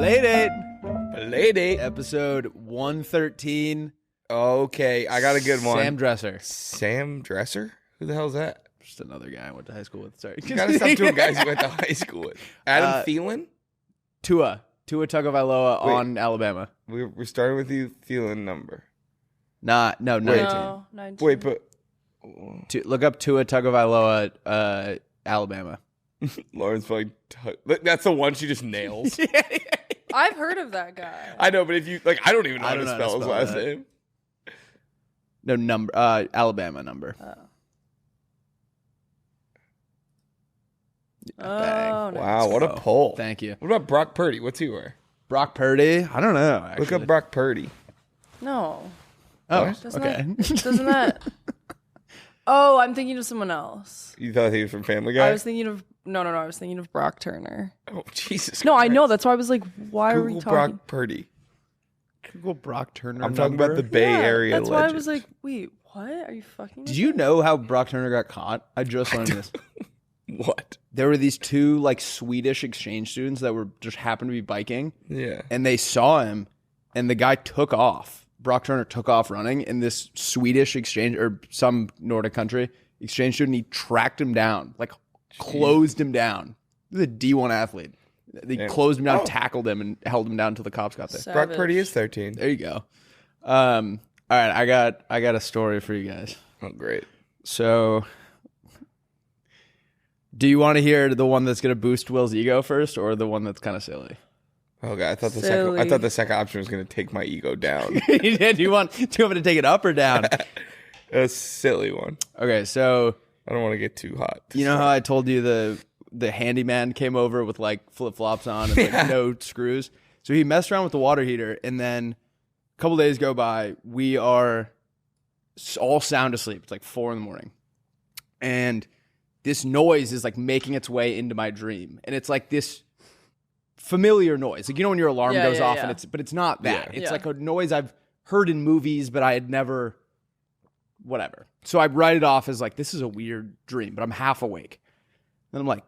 Playdate. Episode 113. Okay, I got a good one. Sam Dresser. Sam Dresser? Who the hell is that? Just another guy I went to high school with. Sorry. You gotta stop doing guys you went to high school with. Adam Thielen? Tua Tagovailoa on Alabama. We're starting with you, Thielen number. No, 19. No, 19. Wait, but... Look up Tua Tagovailoa, Alabama. Lauren's like... That's the one she just nails. I've heard of that guy. I know, but if you... I don't even know how to spell his last name. No, number. Alabama number. Oh, nice. Wow, what a pull. Thank you. What about Brock Purdy? What's he wear? Brock Purdy? I don't know, actually. Look up Brock Purdy. No. Oh, Doesn't okay. Doesn't that... Oh, I'm thinking of someone else. You thought he was from Family Guy? I was thinking of... No. I was thinking of Brock Turner. Oh, Jesus No, Christ. I know. That's why I was like, why are we Google talking... Brock Purdy. Google Brock Turner I'm talking about the Bay Area That's legend. why I was like, wait, what? Are you fucking... Did you know how Brock Turner got caught? I just learned this. What? There were these two Swedish exchange students that were just happened to be biking. Yeah. And they saw him, and the guy took off. Brock Turner took off running, and this Swedish exchange or some Nordic country exchange student, he tracked him down, closed him down. He was a D1 athlete. They closed him down, tackled him, and held him down until the cops got there. Savage. Brock Purdy is 13. There you go. All right, I got a story for you guys. Oh, great. So, do you want to hear the one that's going to boost Will's ego first, or the one that's kind of silly? Oh god, I thought Silly. the second option was going to take my ego down. Do you want me to take it up or down? A silly one. Okay, so I don't want to get too hot. you know how I told you the handyman came over with flip flops on and no screws. So he messed around with the water heater, and then a couple days go by. We are all sound asleep. It's 4 a.m, and this noise is making its way into my dream, and it's this familiar noise. When your alarm goes off, and it's not that. Yeah. It's a noise I've heard in movies, but I had never. Whatever. So I write it off as this is a weird dream, but I'm half awake. And I'm like,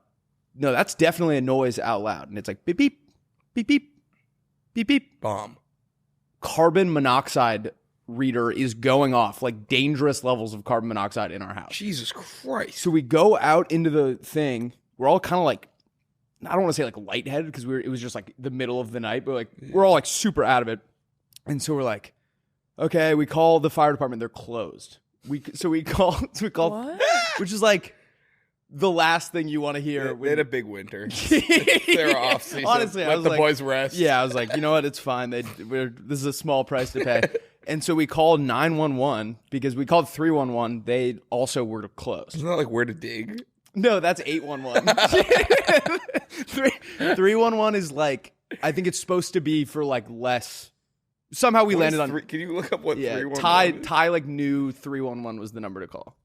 no, that's definitely a noise out loud. And it's beep, beep, beep, beep, beep, beep. Bomb. Carbon monoxide reader is going off, dangerous levels of carbon monoxide in our house. Jesus Christ. So we go out into the thing. We're all kind of I don't want to say lightheaded because it was just the middle of the night, but we're all super out of it. And so we're okay, we call the fire department. They're closed. We call, What? which is the last thing you want to hear. They had a big winter. They're off season. Honestly, I let was the boys rest. Yeah, I was you know what? It's fine. This is a small price to pay. And so we called 911 because we called 311. They also were closed. Isn't that where to dig? No, that's 811. 311 is I think it's supposed to be for less. Somehow we landed on. Can you look up what 311 Ty knew 311 was the number to call.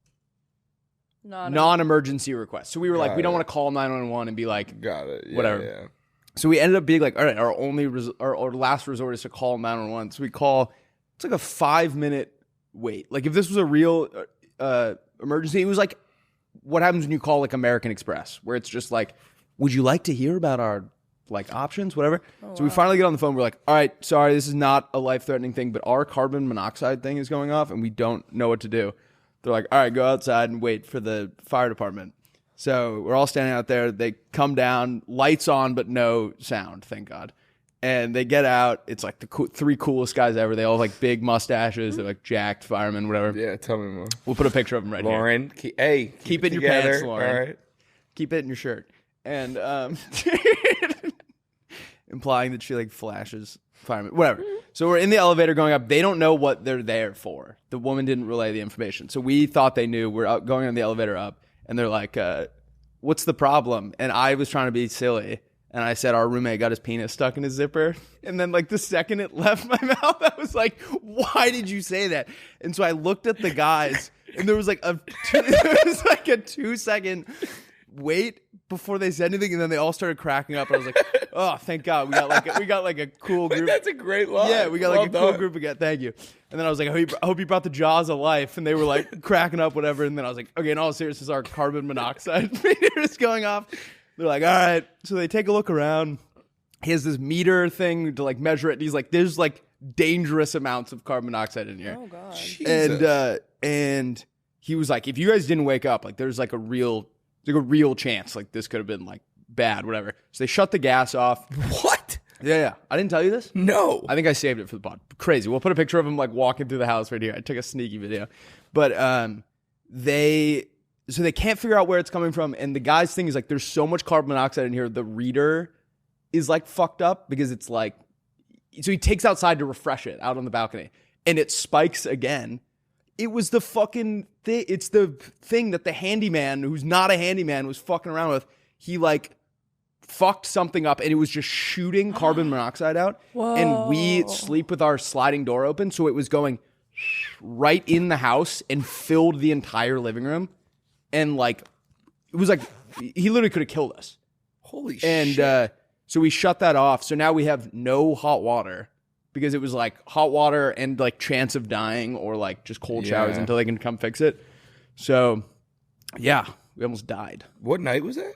Not Non-emergency request. So we were we don't it. want to call 911 and be Got it. Yeah, whatever. Yeah. So we ended up being all right, our only our last resort is to call 911. So we call. It's a 5-minute wait. If this was a real emergency, it was what happens when you call American Express, where it's just would you like to hear about our options, whatever. So we finally get on the phone. We're all right, sorry, this is not a life-threatening thing, but our carbon monoxide thing is going off, and we don't know what to do. They're all right, go outside and wait for the fire department. So we're all standing out there. They come down, lights on, but no sound, thank God. And they get out. It's the three coolest guys ever. They all have big mustaches. They're jacked firemen, whatever. Yeah, tell me more. We'll put a picture of them right Lauren, here. Lauren, keep it in your together. pants, Lauren. All right. Keep it in your shirt. And implying that she flashes firemen, whatever. So we're in the elevator going up. They don't know what they're there for. The woman didn't relay the information. So we thought they knew. We're out going on the elevator up, and they're what's the problem? And I was trying to be silly. And I said, our roommate got his penis stuck in his zipper. And then the second it left my mouth, I was why did you say that? And so I looked at the guys, and there was a 2-second wait before they said anything, and then they all started cracking up. And I was oh, thank God, we got a cool group. That's a great line. Yeah, we got well a cool group again. Thank you. And then I was I hope you brought the jaws of life. And they were cracking up, whatever. And then I was okay, in all seriousness, our carbon monoxide meter is going off. They're all right. So they take a look around. he has this meter thing to like measure it. And he's like, there's like dangerous amounts of carbon monoxide in here. Oh god. And he was like, if you guys didn't wake up, like there's like a real chance like this could have been like bad, whatever. So they shut the gas off. What? Yeah. I didn't tell you this? No. I think I saved it for the pod. Crazy. We'll put a picture of him like walking through the house right here. I took a sneaky video. But they can't figure out where it's coming from. And the guy's thing is like, there's so much carbon monoxide in here. The reader is like fucked up because it's like, so he takes outside to refresh it out on the balcony and it spikes again. It was the fucking thing. It's the thing that the handyman, who's not a handyman, was fucking around with. He like fucked something up and it was just shooting carbon monoxide out. Whoa. And we sleep with our sliding door open. So it was going right in the house and filled the entire living room. And like, it was like, he literally could have killed us. Holy shit. And so we shut that off. So now we have no hot water because it was like hot water and like chance of dying or like just cold showers until they can come fix it. So yeah, we almost died. What night was that?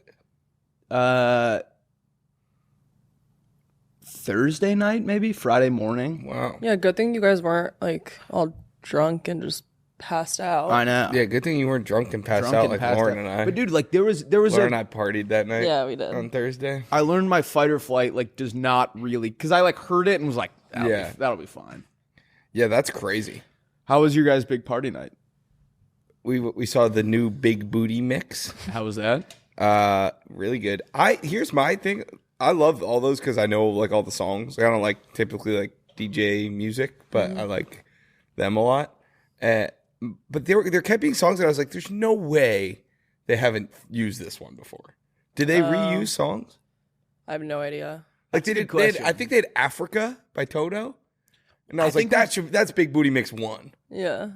Thursday night, maybe Friday morning. Wow. Yeah, good thing you guys weren't like all drunk and just passed out. I know. Yeah, good thing you weren't drunk and passed out like Lauren and I. But dude, like there was Lauren and I partied that night. Yeah, we did. On Thursday. I learned my fight or flight like does not really, because I like heard it and was like, that'll be fine. Yeah, that's crazy. How was your guys' big party night? We saw the new Big Booty mix. How was that? Really good. Here's my thing. I love all those because I know like all the songs. I don't like typically like DJ music, but I like them a lot. But there kept being songs that I was like, there's no way they haven't used this one before. Did they reuse songs? I have no idea. Like I think they had Africa by Toto. And I was like, that's Big Booty Mix 1. Yeah.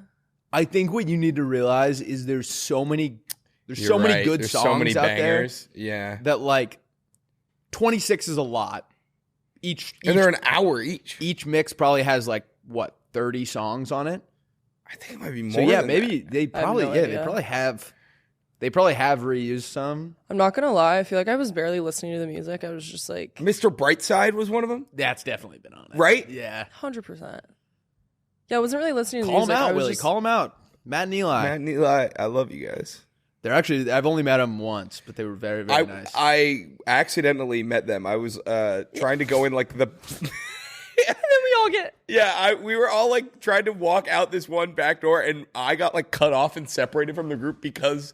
I think what you need to realize is there's so many good songs so many out bangers. there. Yeah. That like 26 is a lot. Each they're an hour each. Each mix probably has like what, 30 songs on it? I think it might be more. So yeah, than maybe that. they probably they probably have reused some. I'm not gonna lie, I feel like I was barely listening to the music. I was just like Mr. Brightside was one of them. That's definitely been on it. Right? Yeah. 100%. Yeah, I wasn't really listening to the Call music. them out, I was Willy. just... Call them out. Matt and Eli. Matt and Eli, I love you guys. They're actually, I've only met them once, but they were very, very nice. I accidentally met them. I was trying to go in like the... And then we all get... Yeah, we were all like trying to walk out this one back door, and I got like cut off and separated from the group because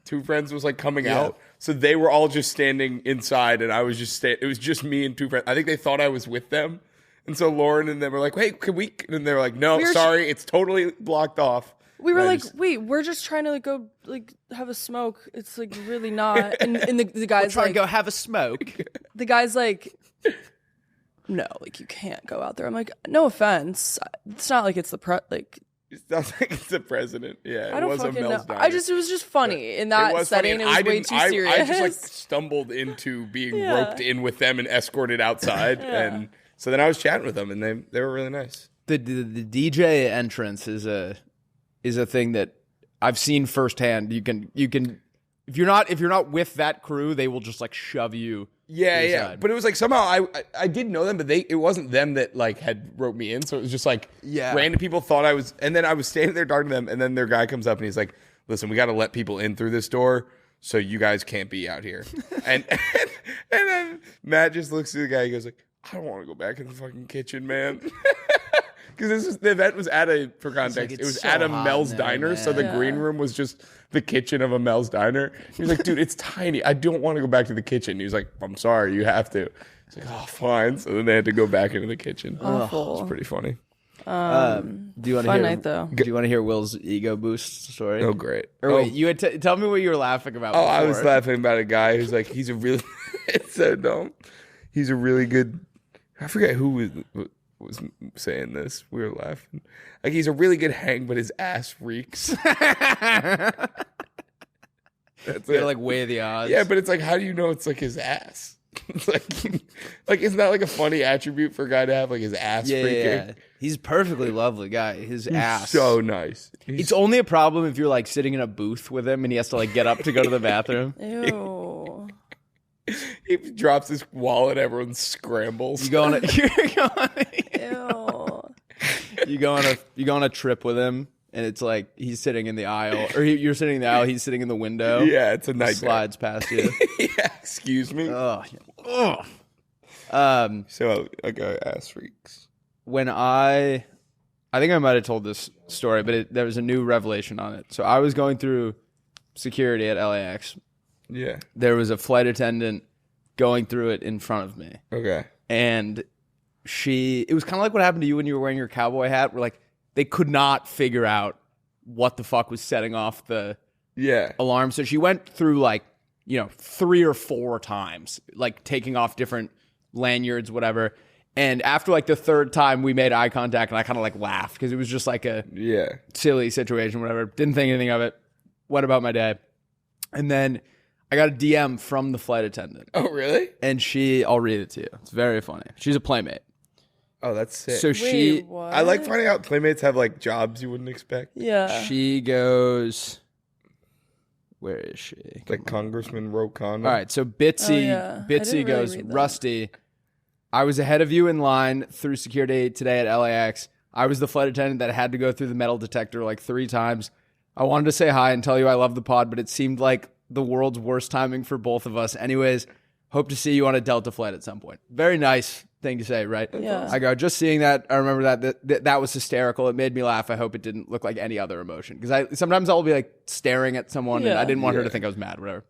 two friends was like coming out. So they were all just standing inside, and I was just it was just me and two friends. I think they thought I was with them. And so Lauren and them were like, "Hey, can we?" And they were like, "No, sorry, it's totally blocked off." We were like, wait, we're just trying to like go like have a smoke. It's like really not. And the guy's trying like, to go have a smoke. The guy's like, no, like you can't go out there. I'm like, no offense, it's not like it's the It sounds like it's the president. Yeah, I don't fucking know. It was just funny in that setting. It was way too serious. I just like stumbled into being roped in with them and escorted outside, and so then I was chatting with them, and they were really nice. The DJ entrance is a thing that I've seen firsthand. You can if you're not with that crew, they will just like shove you. Yeah. But it was like somehow I did know them, but it wasn't them that like had roped me in. So it was just like random people thought I was, and then I was standing there talking to them, and then their guy comes up and he's like, "Listen, we got to let people in through this door, so you guys can't be out here." and then Matt just looks at the guy. He goes like, "I don't want to go back in the fucking kitchen, man." Because the event was for context, like, it was so at a hot Mel's now, Diner, man. so the green room was just the kitchen of a Mel's Diner. He was like, "Dude, it's tiny. I don't want to go back to the kitchen." He was like, "I'm sorry, you have to." It's like, "Oh, fine." So then they had to go back into the kitchen. Awful. It's pretty funny. Do you want to Fun hear? night, though. Do you want to hear Will's ego boost story? Oh, great. Or wait, you had tell me what you were laughing about. Oh, I before. was laughing about a guy who's like, he's a really, it's so dumb. He's a really good, I forget who was saying this. We were laughing. Like, he's a really good hang, but his ass reeks. That's Gotta like weigh the odds. Yeah, but it's like, how do you know it's like his ass? It's like isn't that like a funny attribute for a guy to have, like his ass freaking? Yeah. He's a perfectly lovely guy. His ass. So nice. It's only a problem if you're like sitting in a booth with him and he has to like get up to go to the bathroom. Ew. He drops his wallet, everyone scrambles. You go on a Ew. you go on a trip with him, and it's like he's sitting in the aisle, or you're sitting in the aisle, he's sitting in the window. Yeah, it's a nightmare. Slides past you. Yeah, excuse me. Oh. So I go ass freaks. When I think I might have told this story, but there was a new revelation on it. So I was going through security at LAX. Yeah. There was a flight attendant going through it in front of me. Okay. And it was kind of like what happened to you when you were wearing your cowboy hat, where like they could not figure out what the fuck was setting off the alarm. So she went through like, 3 or 4 times, like taking off different lanyards, whatever. And after like the 3rd time, we made eye contact, and I kind of like laughed because it was just like a silly situation, whatever. Didn't think anything of it. Went about my day. And then I got a DM from the flight attendant. Oh, really? And I'll read it to you. It's very funny. She's a Playmate. Oh, that's sick. So I like finding out Playmates have like jobs you wouldn't expect. Yeah. She goes, where is she? Like Congressman Rokan. All right. So Bitsy goes, Rusty, I was ahead of you in line through security today at LAX. I was the flight attendant that had to go through the metal detector like 3 times. I wanted to say hi and tell you I love the pod, but it seemed like the world's worst timing for both of us. Anyways, hope to see you on a Delta flight at some point. Very nice thing to say, right? Yeah. I go, just seeing that, I remember that was hysterical. It made me laugh. I hope it didn't look like any other emotion. Because sometimes I'll be like staring at someone and I didn't want her to think I was mad, whatever.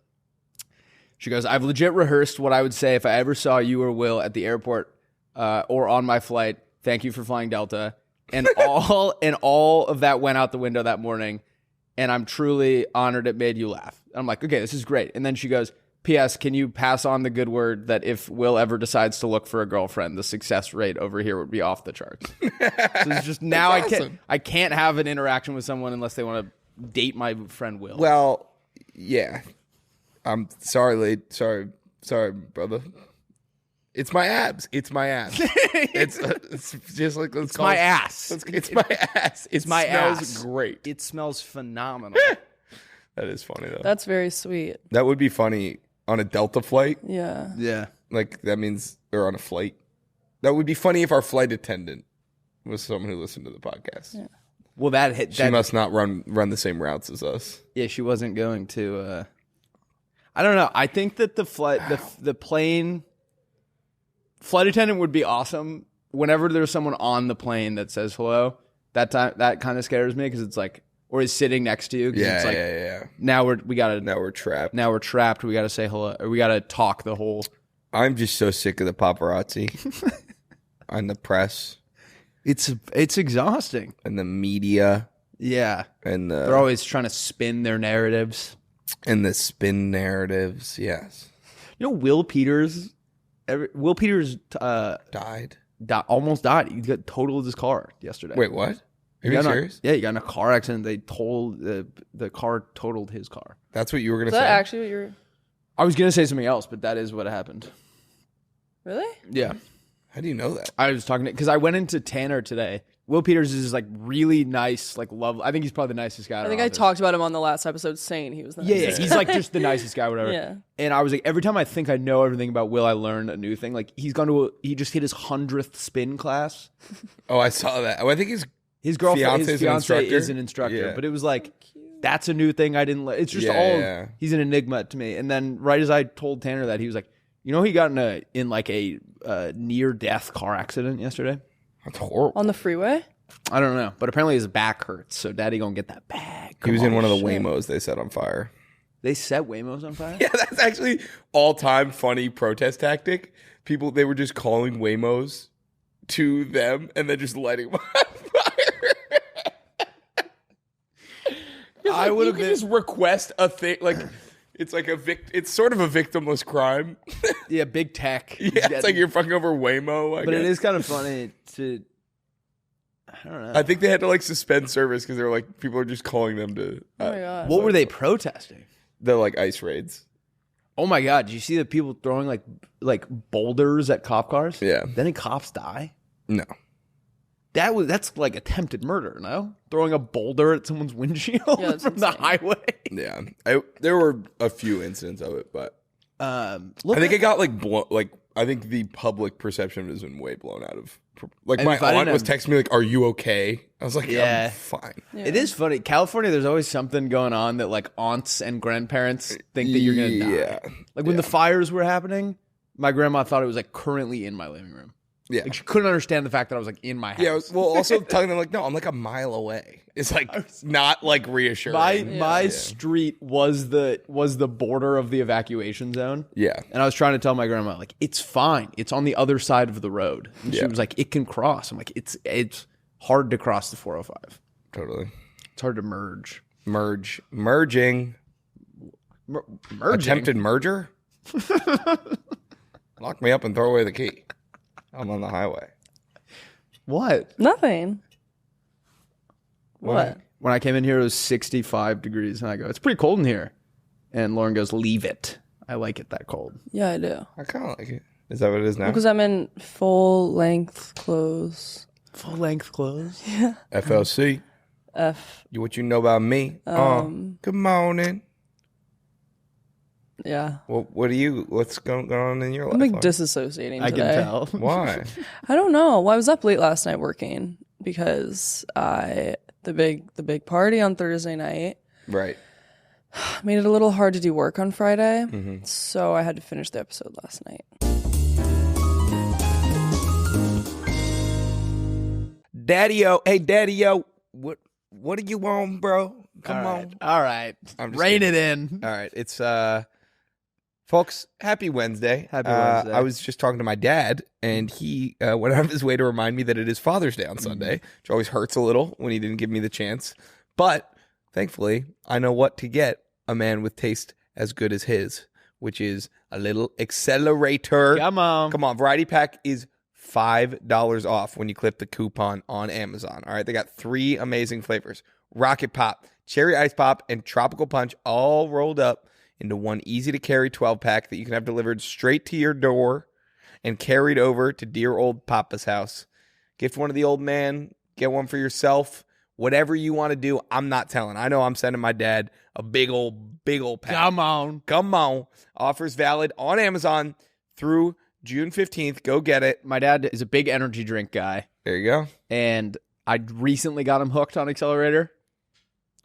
She goes, I've legit rehearsed what I would say if I ever saw you or Will at the airport or on my flight. Thank you for flying Delta. And all of that went out the window that morning. And I'm truly honored it made you laugh. I'm like, okay, this is great. And then she goes, P.S. Can you pass on the good word that if Will ever decides to look for a girlfriend, the success rate over here would be off the charts. So it's just now I can't have an interaction with someone unless they want to date my friend Will. Well, yeah. I'm sorry, sorry, brother. It's my abs. It's just like it's my ass. It's my ass. It smells great. It smells phenomenal. That is funny though. That's very sweet. That would be funny on a Delta flight. Yeah. Yeah. Like that means or on a flight. That would be funny if our flight attendant was someone who listened to the podcast. Yeah. Well, she must not run the same routes as us. Yeah, she wasn't going to. I don't know. I think that the plane flight attendant would be awesome. Whenever there's someone on the plane that says hello, that kind of scares me because it's like, or is sitting next to you. Yeah, it's like, yeah. Now we're trapped. Now we're trapped. We got to say hello. Or we got to talk the whole. I'm just so sick of the paparazzi and the press. It's exhausting. And the media. Yeah. And they're always trying to spin their narratives. And the spin narratives, yes. Will Peters died. Almost died. He got totaled his car yesterday. Wait, what? Are you serious? He got in a car accident. They the car totaled his car. That's what you were going to say? Is that actually what you're... I was going to say something else, but that is what happened. Really? Yeah. How do you know that? I was talking to... Because I went into Tanner today. Will Peters is like really nice, like love. I think he's probably the nicest guy. I think I talked about him on the last episode saying he was the nicest. Yeah, he's like just the nicest guy, whatever. Yeah. And I was like, every time I think I know everything about Will, I learn a new thing. Like he just hit his 100th spin class. Oh, I saw that. Oh, I think his girlfriend, his fiance is an instructor. Yeah. But it was like, that's a new thing I didn't. It's just he's an enigma to me. And then right as I told Tanner that, he was like, he got in a near death car accident yesterday. That's horrible. On the freeway? I don't know, but apparently his back hurts, so Daddy gonna get that bag. He was in one of the Waymos they set on fire. They set Waymos on fire? Yeah, that's actually all-time funny protest tactic. They were just calling Waymos to them and then just lighting them on fire. I would have just request a thing like it's like it's sort of a victimless crime. Yeah, big tech. Yeah, it's like you're fucking over Waymo. But it is kind of funny to. I don't know. I think they had to like suspend service because they were like people are just calling them to. Oh my god! What were they protesting? The like ICE raids. Oh my god! Did you see the people throwing like boulders at cop cars? Yeah. Then any cops die? No. That's like attempted murder. No, throwing a boulder at someone's windshield from the highway. Yeah, there were a few incidents of it, but I think it got I think the public perception has been way blown out of. Like my aunt was texting me like, "Are you okay?" I was like, "Yeah, I'm fine." Yeah. It is funny. California, there's always something going on that like aunts and grandparents think that you're gonna die. Yeah. Like when the fires were happening, my grandma thought it was like currently in my living room. Yeah, like she couldn't understand the fact that I was like in my house. Yeah, well, also telling them like, "No, I'm like a mile away." It's like not like reassuring. My street was the border of the evacuation zone. Yeah, and I was trying to tell my grandma like it's fine. It's on the other side of the road. And she was like, "It can cross." I'm like, "It's hard to cross the 405. Totally, it's hard to merge. Merging. Attempted merger. Lock me up and throw away the key. I'm on the highway. What? Nothing. What? When I came in here, it was 65 degrees, and I go, "It's pretty cold in here." And Lauren goes, "Leave it. I like it that cold." Yeah, I do. I kind of like it. Is that what it is now? Because I'm in full length clothes. Full length clothes? Yeah. FLC. What you know about me? Good morning. Yeah. Well, what's going on in your life? I'm like disassociating today. I can tell. Why? I don't know. Well, I was up late last night working because the big party on Thursday night. Right. Made it a little hard to do work on Friday. Mm-hmm. So I had to finish the episode last night. Daddy-o. Hey, Daddy-o. What are you on, bro? Come on. All right. Rein it in. All right. It's folks, happy Wednesday. Happy Wednesday. I was just talking to my dad, and he went out of his way to remind me that it is Father's Day on Sunday, which always hurts a little when he didn't give me the chance. But thankfully, I know what to get a man with taste as good as his, which is a little accelerator. Come on. Variety Pack is $5 off when you clip the coupon on Amazon. All right. They got 3 amazing flavors: Rocket Pop, Cherry Ice Pop, and Tropical Punch, all rolled up into one easy-to-carry 12-pack that you can have delivered straight to your door and carried over to dear old Papa's house. Gift one to the old man, get one for yourself, whatever you want to do. I'm not telling. I know I'm sending my dad a big old pack. Come on. Offers valid on Amazon through June 15th. Go get it. My dad is a big energy drink guy. There you go. And I recently got him hooked on Accelerator.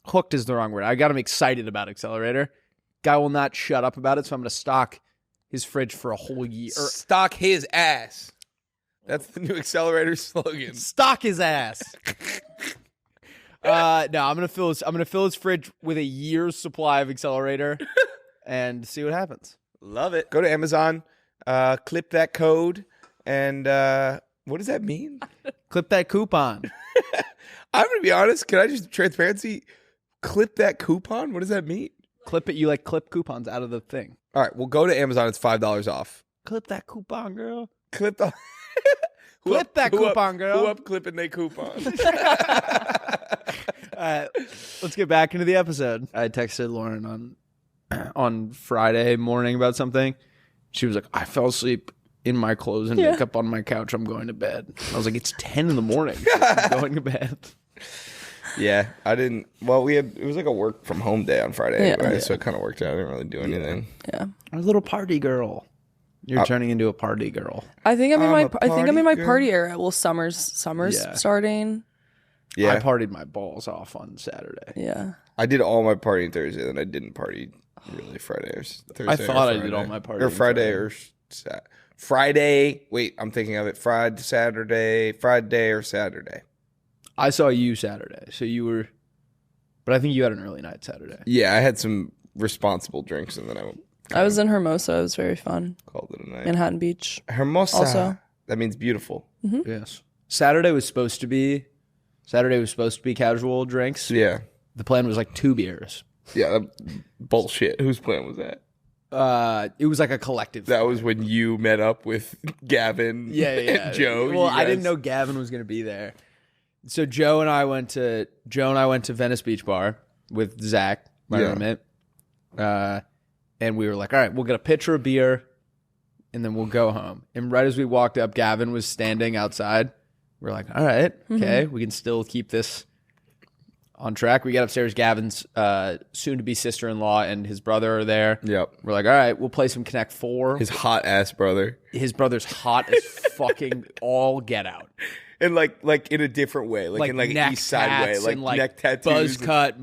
Hooked is the wrong word. I got him excited about Accelerator. Guy will not shut up about it, so I'm going to stock his fridge for a whole year. Stock his ass. That's the new Accelerator slogan. Stock his ass. No, I'm gonna fill his fridge with a year's supply of Accelerator and see what happens. Love it. Go to Amazon, clip that code, and what does that mean? Clip that coupon. I'm gonna be honest. Can I just transparency? Clip that coupon? What does that mean? Clip it. You like clip coupons out of the thing. All right. Well, go to Amazon. It's $5 off. Clip that coupon, girl. Clip that coupon, girl. Who up clipping they coupon? Let's get back into the episode. I texted Lauren on Friday morning about something. She was like, "I fell asleep in my clothes and makeup on my couch. I'm going to bed." I was like, "It's 10 in the morning. I'm going to bed." Yeah, I didn't. Well, it was like a work from home day on Friday, anyway, so it kind of worked out. I didn't really do anything. Yeah, a little party girl. You're turning into a party girl. I think I'm in my party era. Well, summer's starting. Yeah, I partied my balls off on Saturday. Yeah, I did all my partying Thursday, then I didn't party really Friday or Thursday. I thought I did all my partying. Or Friday or Friday. Wait, I'm thinking of it. Friday or Saturday. I saw you Saturday, so you were, but I think you had an early night Saturday. Yeah, I had some responsible drinks, and then I was in Hermosa. It was very fun. Called it a night. Manhattan Beach. Hermosa. Also. That means beautiful. Mm-hmm. Yes. Saturday was supposed to be casual drinks. Yeah. The plan was like 2 beers. Yeah, bullshit. Whose plan was that? It was like a collective. That was when you met up with Gavin and Joe. Well, I didn't know Gavin was going to be there. So Joe and I went to Venice Beach Bar with Zach, my roommate. And we were like, all right, we'll get a pitcher of beer and then we'll go home. And right as we walked up, Gavin was standing outside. We're like, all right, okay, we can still keep this On track. We get upstairs. Gavin's soon-to-be sister-in-law and his brother are there. Yep. We're like, all right, we'll play some Connect 4. His hot-ass brother. His brother's hot as fucking all get out. And like in a different way. Like in like an East Side way. And Like neck tattoos. Buzz cut.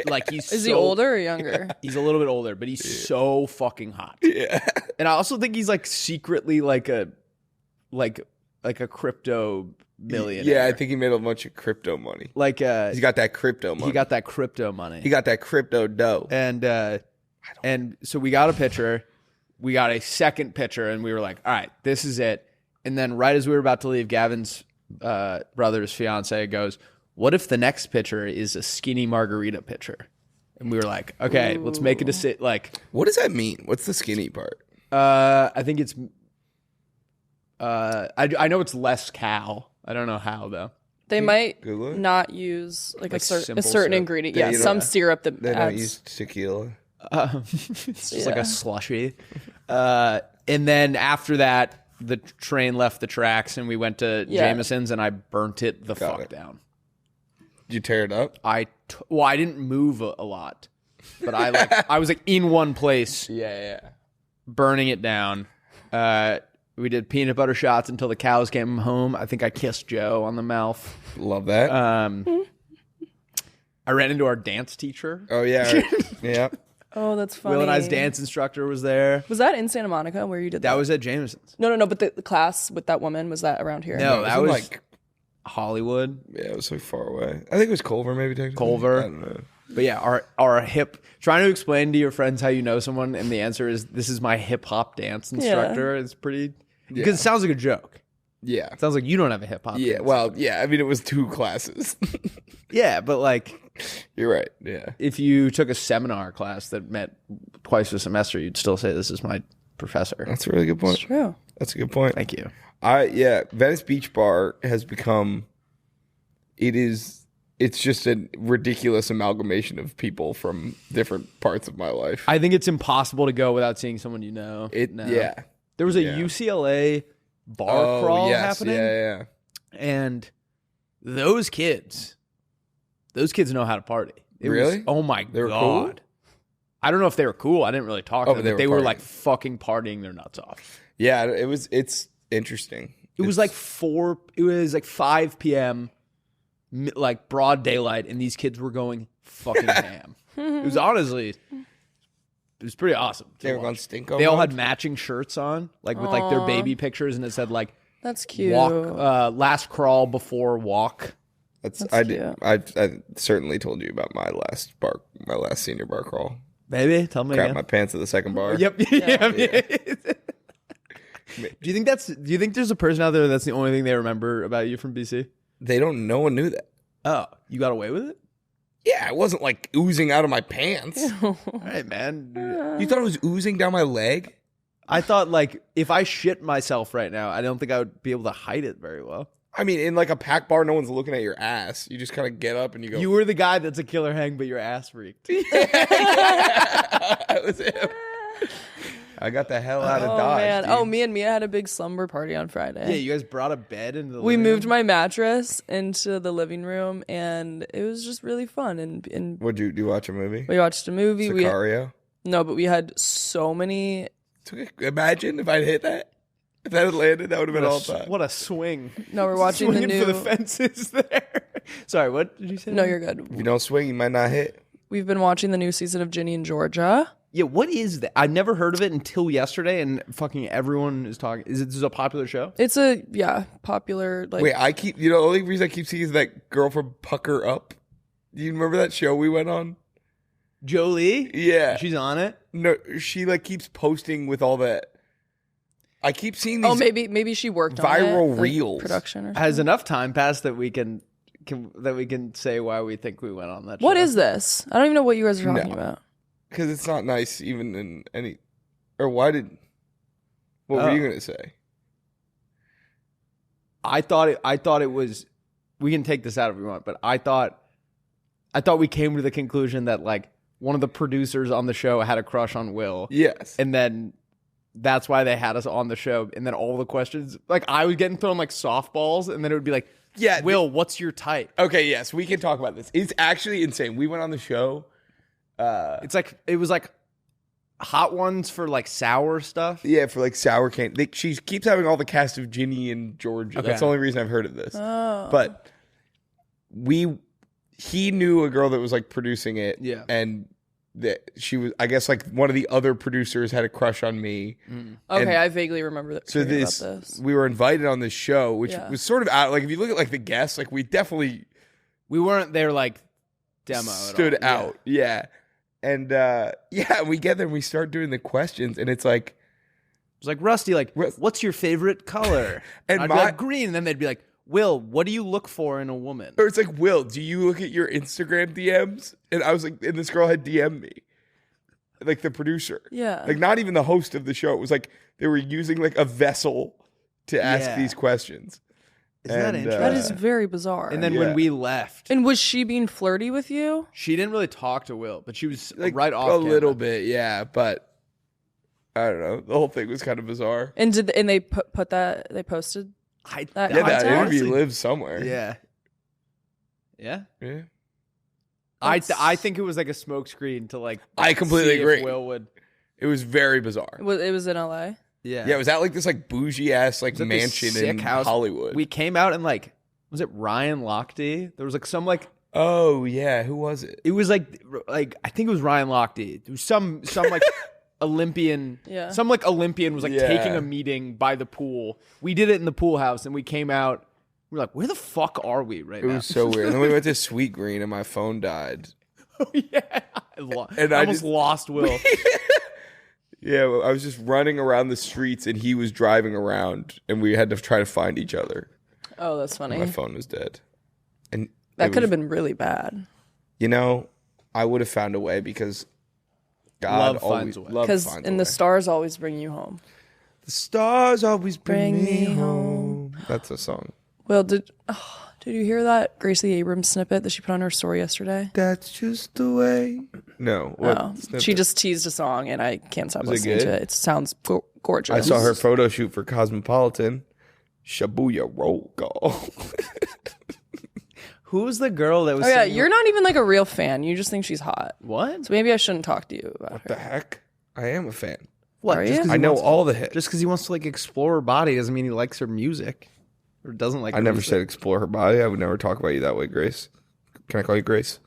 Like Is he older or younger? He's a little bit older, but he's so fucking hot. Yeah. And I also think he's like secretly like a crypto millionaire. Yeah, I think he made a bunch of crypto money. Like he's got that crypto money. He got that crypto money. He got that crypto dough. And so we got a picture. We got a second picture, and we were like, all right, this is it. And then right as we were about to leave, Gavin's brother's fiance goes, what if the next picture is a skinny margarita picture? And we were like, okay, let's make it a sit. Like, what does that mean? What's the skinny part? I think it's I know it's less cow. I don't know how though. They might not use like a certain syrup. ingredient. Yeah, some syrup that they adds. don't use tequila. It's just like a slushy. And then after that, the train left the tracks and we went to Jameson's and I burnt it the fuck down. Did you tear it up? I didn't move a lot, but I was like in one place. Yeah. Burning it down. We did peanut butter shots until the cows came home. I think I kissed Joe on the mouth. Love that. I ran into our dance teacher. Oh, yeah. Yeah. Oh, that's funny. Will and I's dance instructor was there. Was that in Santa Monica where you did that? That was at Jameson's. No, but the class with that woman, was that around here? No, that was like Hollywood. Yeah, it was so far away. I think it was Culver, maybe technically. Culver. I don't know. But yeah, our hip, trying to explain to your friends how you know someone, and the answer is, this is my hip hop dance instructor. It's pretty, because it sounds like a joke. Yeah. It sounds like you don't have a hip hop Yeah, dance well, yeah, I mean, it was 2 classes. Yeah, but like, you're right, yeah. if you took a seminar class that met twice a semester, you'd still say, this is my professor. That's a really good point. It's true. That's a good point. Thank you. Venice Beach Bar has become, it's just a ridiculous amalgamation of people from different parts of my life. I think it's impossible to go without seeing someone you know. Yeah. There was a UCLA bar crawl happening. Yeah. And those kids know how to party. Really? Oh my They were God. cool? I don't know if they were cool. I didn't really talk to them. But they were partying. like fucking partying their nuts off. Yeah, it's interesting. It was like 5 p.m., like broad daylight, and these kids were going fucking ham. It was honestly, it was pretty awesome. They were on Stinko. They all mode? had matching shirts on, like with like their baby pictures, and it said like, That's cute. walk, last crawl before walk. I certainly told you about my last senior bar crawl. Baby, tell me Crap again. my pants at the second bar. Yep. Do you think there's a person out there that's the only thing they remember about you from BC? No one knew that. Oh, you got away with it? Yeah, it wasn't like oozing out of my pants. All right, man. You thought it was oozing down my leg? I thought like if I shit myself right now, I don't think I would be able to hide it very well. I mean, in like a pack bar, no one's looking at your ass. You just kind of get up and you go. You were the guy that's a killer hang, but your ass freaked. That was him. I got the hell out of Dodge. Man. Dude. Oh, me and Mia had a big slumber party on Friday. Yeah, you guys brought a bed into the We living moved room? my mattress into the living room, and it was just really fun. And Would you do? You watch a movie? we watched a movie. Sicario. But we had so many. Imagine if I'd hit that. If that had landed, that would have been all time. What a swing. No, we're watching the Swinging new. for the fences there. Sorry, what did you say? No, you're good. If you don't swing, you might not hit. We've been watching the new season of Ginny and Georgia. Yeah, what is that? I never heard of it until yesterday, and fucking everyone is talking. Is this a popular show? It's a popular like. Wait, the only reason I keep seeing is that girl from Pucker Up. Do you remember that show we went on? Jolie? Yeah. She's on it? No, she like keeps posting with all that. I keep seeing these. Oh, maybe she worked on viral it, like reels. production or something. Has enough time passed that we can say why we think we went on that show? What is this? I don't even know what you guys are talking about. Because it's not nice even in any. Or why did. What were you going to say? I thought it was. We can take this out if we want, but I thought we came to the conclusion that like one of the producers on the show had a crush on Will. Yes. And then that's why they had us on the show. And then all the questions, like I was getting thrown like softballs, and then it would be like, Yeah. Will, what's your type? Okay, yes, we can talk about this. It's actually insane. We went on the show. It was like hot ones for like sour stuff. Yeah, for like sour candy. She keeps having all the cast of Ginny and Georgia. Okay. That's the only reason I've heard of this. Oh. But he knew a girl that was like producing it. Yeah. And that she was, I guess, like one of the other producers had a crush on me. Okay, I vaguely remember that. So about this. we were invited on this show, which was sort of out. Like if you look at like the guests, like we weren't there like demo stood at all. out. Yeah. And we get there and we start doing the questions, and it's like Rusty, like, what's your favorite color? And I'd be like, green, and then they'd be like, Will, what do you look for in a woman? Or it's like, Will, do you look at your Instagram DMs? And I was like, and this girl had DM'd me, like the producer. Yeah. Like not even the host of the show. It was like they were using like a vessel to ask these questions. Isn't that interesting? That is very bizarre. And then when we left, and was she being flirty with you? she didn't really talk to Will, but she was like right off a camera. little bit, yeah. But I don't know. The whole thing was kind of bizarre. And they put that they posted that Yeah, that content? interview lives somewhere. Yeah. Yeah. Yeah. I think it was like a smokescreen to like. I completely see if agree. Will would. It was very bizarre. It was in LA. Yeah. Yeah, it was at like this like bougie ass like It was at this mansion sick in house. Hollywood. We came out and like, was it Ryan Lochte? There was like some like. Oh yeah, who was it? It was like I think it was Ryan Lochte. It was some like Olympian. Yeah. Some like Olympian was like Yeah. taking a meeting by the pool. We did it in the pool house, and we came out. We were like, where the fuck are we right It now? was so weird. And then we went to Sweet Green, and my phone died. Oh, yeah. I And I almost just- lost Will. Yeah, well, I was just running around the streets, and he was driving around, and we had to try to find each other. Oh, that's funny. My phone was dead, and That could have been really bad. You know, I would have found a way because God Love always finds a way. love Because finds a and way. the stars always bring you home. The stars always Bring me home. That's a song. Well, did you hear that Gracie Abrams snippet that she put on her story yesterday? That's just the way. No, what Oh, snippet? she just teased a song, and I can't stop Was it listening good? to it. It sounds gorgeous. I saw her photo shoot for Cosmopolitan. Shabuya roll call. Who was the girl that was? Oh yeah, singing- you're not even like a real fan. You just think she's hot. What? So maybe I shouldn't talk to you about What her. the heck? I am a fan. What? Are Just you? 'cause I he know wants to- all the hits. Just because he wants to like explore her body doesn't mean he likes her music or doesn't like. I her never music. said explore her body. I would never talk about you that way, Grace. Can I call you Grace?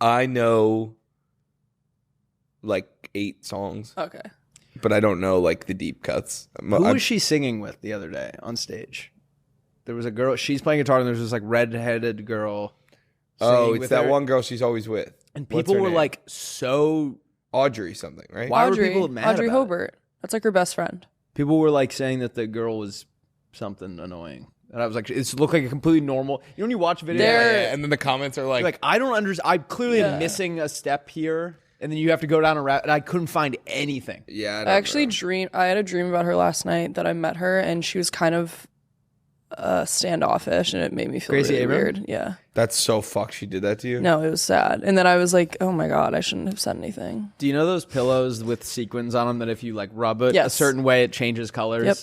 I know like 8 songs, Okay. but I don't know like the deep cuts. Who was she singing with the other day on stage? There was a girl. She's playing guitar, and there's this like red-headed girl. Oh, singing it's with that her. one girl she's always with. And What's people her were name? like so. Audrey something, right? Why were people mad Audrey about it? Hobart. That's like her best friend. People were like saying that the girl was something annoying, and I was like, "It looked like a completely normal." You know when you watch videos, There- And then the comments are like, like I don't understand. I clearly am missing a step here, and then you have to go down a route, and I couldn't find anything. yeah, I actually I had a dream about her last night that I met her, and she was kind of standoffish, and it made me feel Gracie really Abrams? weird. Yeah. that's so fucked. She did that to you. No, it was sad. And then I was like, oh my God, I shouldn't have said anything. Do you know those pillows with sequins on them that if you like rub it a Yes. certain way, it changes colors? Yep.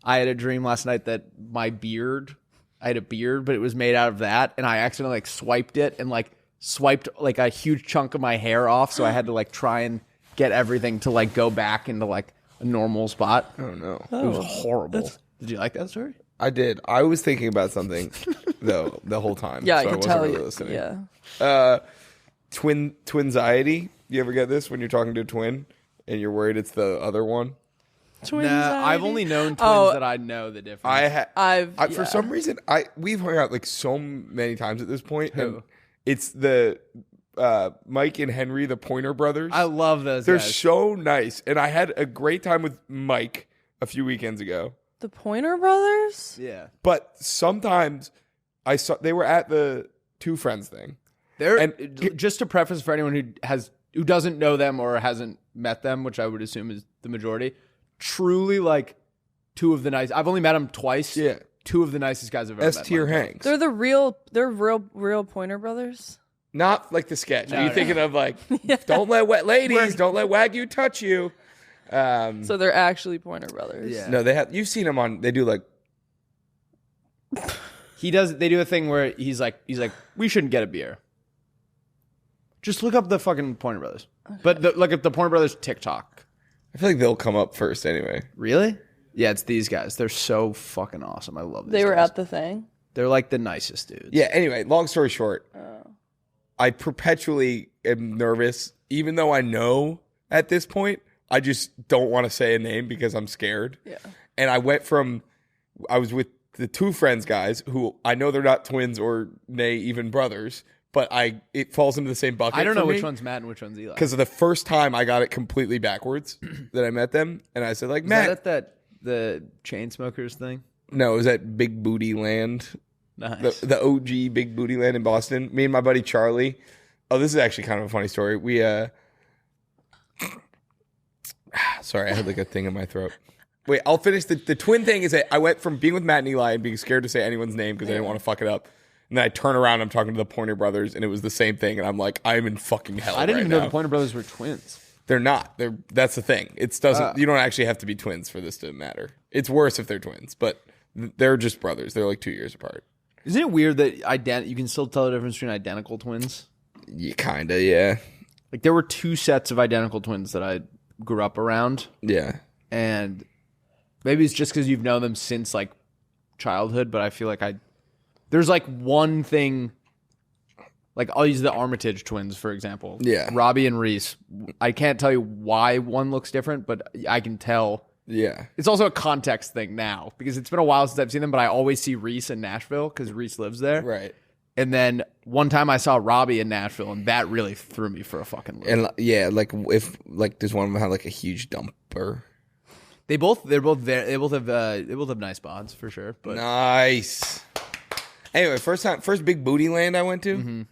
I had a dream last night that I had a beard, but it was made out of that, and I accidentally like swiped it and like swiped like a huge chunk of my hair off, so I had to like try and get everything to like go back into like a normal spot. Oh no, It was horrible. Did you like that story? I did. I was thinking about something though the whole time. Yeah, so I could wasn't tell really you. listening. Yeah. Twinxiety. You ever get this when you're talking to a twin and you're worried it's the other one? Nah, I've only known twins Oh. that I know the difference. For some reason we've hung out like so many times at this point, and Who? it's the Mike and Henry, the Pointer brothers. I love those They're guys. so nice, and I had a great time with Mike a few weekends ago. The Pointer Brothers? Yeah. But sometimes I saw they were at the Two Friends thing. Just to preface for anyone who doesn't know them or hasn't met them, which I would assume is the majority, truly like two of the nice. I've only met them twice. Yeah. Two of the nicest guys I've ever met. S tier Hanks. They're real Pointer Brothers? Not like the sketch. Are you no. thinking of like, don't let ladies, don't let Wagyu touch you? So they're actually Pointer Brothers. Yeah. No, you've seen them on, they do like, They do a thing where he's like, we shouldn't get a beer. Just look up the fucking Pointer Brothers. Okay. But look at the Pointer Brothers TikTok. I feel like they'll come up first anyway. Really? Yeah, it's these guys. They're so fucking awesome. I love these They were guys. at the thing? They're like the nicest dudes. Yeah, anyway, long story short, I perpetually am nervous, even though I know at this point, I just don't want to say a name because I'm scared. Yeah. And I was with the two friends guys who I know they're not twins or nay even brothers, but it falls into the same bucket. I don't know which one's Matt and which one's Eli. Because the first time I got it completely backwards that I met them, and I said like, Matt, is that at the Chainsmokers thing? No, it was at Big Booty Land. Nice. The OG Big Booty Land in Boston. Me and my buddy Charlie. Oh, this is actually kind of a funny story. We sorry, I had like a thing in my throat. Wait, I'll finish. The twin thing is that I went from being with Matt and Eli and being scared to say anyone's name because I didn't want to fuck it up. And then I turn around, I'm talking to the Pointer Brothers, and it was the same thing. And I'm like, I'm in fucking hell. I didn't right even know now. the Pointer Brothers were twins. They're not. That's the thing. It doesn't. You don't actually have to be twins for this to matter. It's worse if they're twins, but they're just brothers. They're like 2 years apart. Isn't it weird that you can still tell the difference between identical twins? Yeah, kinda, yeah. Like there were two sets of identical twins that I grew up around. Yeah. And maybe it's just because you've known them since like childhood, but I feel like there's like one thing, like I'll use the Armitage twins, for example. Yeah. Robbie and Reese. I can't tell you why one looks different, but I can tell. Yeah. It's also a context thing now because it's been a while since I've seen them, but I always see Reese in Nashville because Reese lives there. Right. And then one time I saw Robbie in Nashville, and that really threw me for a fucking loop. And yeah, like if like there's one of them had like a huge dumper. They're both there. They both have nice bods for sure. But Nice. Anyway, first Big Booty Land I went to. Mm-hmm.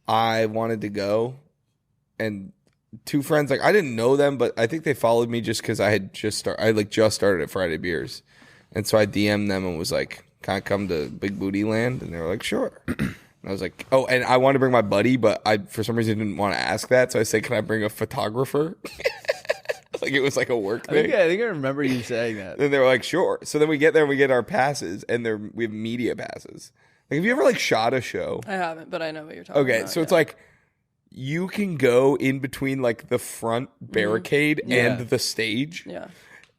I wanted to go, and two friends, like I didn't know them, but I think they followed me just because I just started at Friday Beers, and so I DM'd them and was like, "Can I come to Big Booty Land?" And they were like, "Sure." And I was like, "Oh," and I wanted to bring my buddy, but I for some reason didn't want to ask that, so I said, "Can I bring a photographer?" Like it was like a work thing. I think I remember you saying that. Then they were like, "Sure." So then we get there and we get our passes, and we have media passes. Like, have you ever like shot a show? I haven't, but I know what you're talking about. Okay, so it's like you can go in between like the front barricade and the stage. Yeah.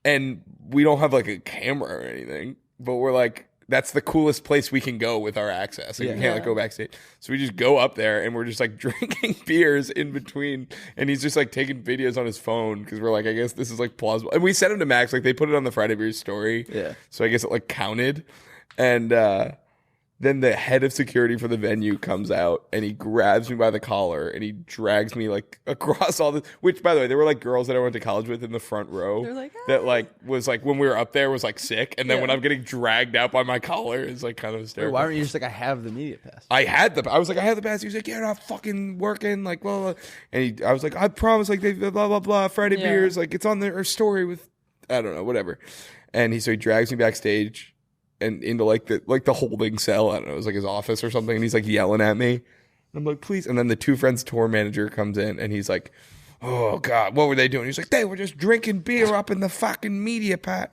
And we don't have like a camera or anything, but we're like, that's the coolest place we can go with our access. Like, we can't like go backstage. So we just go up there and we're just like drinking beers in between. And he's just like taking videos on his phone because we're like, I guess this is like plausible. And we sent him to Max. Like they put it on the Friday Beers story. Yeah. So I guess it like counted. And then the head of security for the venue comes out and he grabs me by the collar and he drags me like across all this, which by the way, there were like girls that I went to college with in the front row. They're like, that like was like when we were up there was like sick. And then when I'm getting dragged out by my collar, it's like kind of hysterical. Why aren't you just like, I have the media pass? I was like, I have the pass. He was like, you're not fucking working. Like, blah, blah. And I was like, I promise, like they blah, blah, blah, Friday Beers. Like it's on their story with, I don't know, whatever. And so he drags me backstage and into like the holding cell. I don't know, it was like his office or something. And he's like yelling at me. And I'm like, please. And then the two friends tour manager comes in and he's like, oh God, what were they doing? He's like, they were just drinking beer up in the fucking media pat.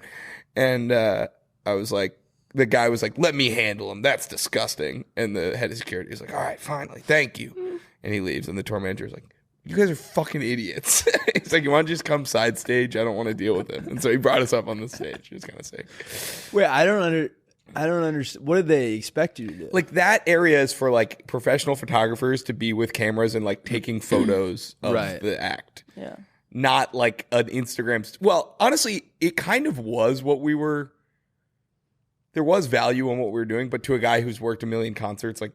And I was like, the guy was like, let me handle him. That's disgusting. And the head of security is like, all right, finally, thank you. And he leaves. And the tour manager is like, you guys are fucking idiots. He's like, you want to just come side stage? I don't want to deal with him. And so he brought us up on the stage. It was kind of sick. Wait, I don't understand. What did they expect you to do? Like that area is for like professional photographers to be with cameras and like taking photos of the act. Yeah. Not like an Instagram. Well, honestly, it kind of was what we were. There was value in what we were doing, but to a guy who's worked a million concerts, like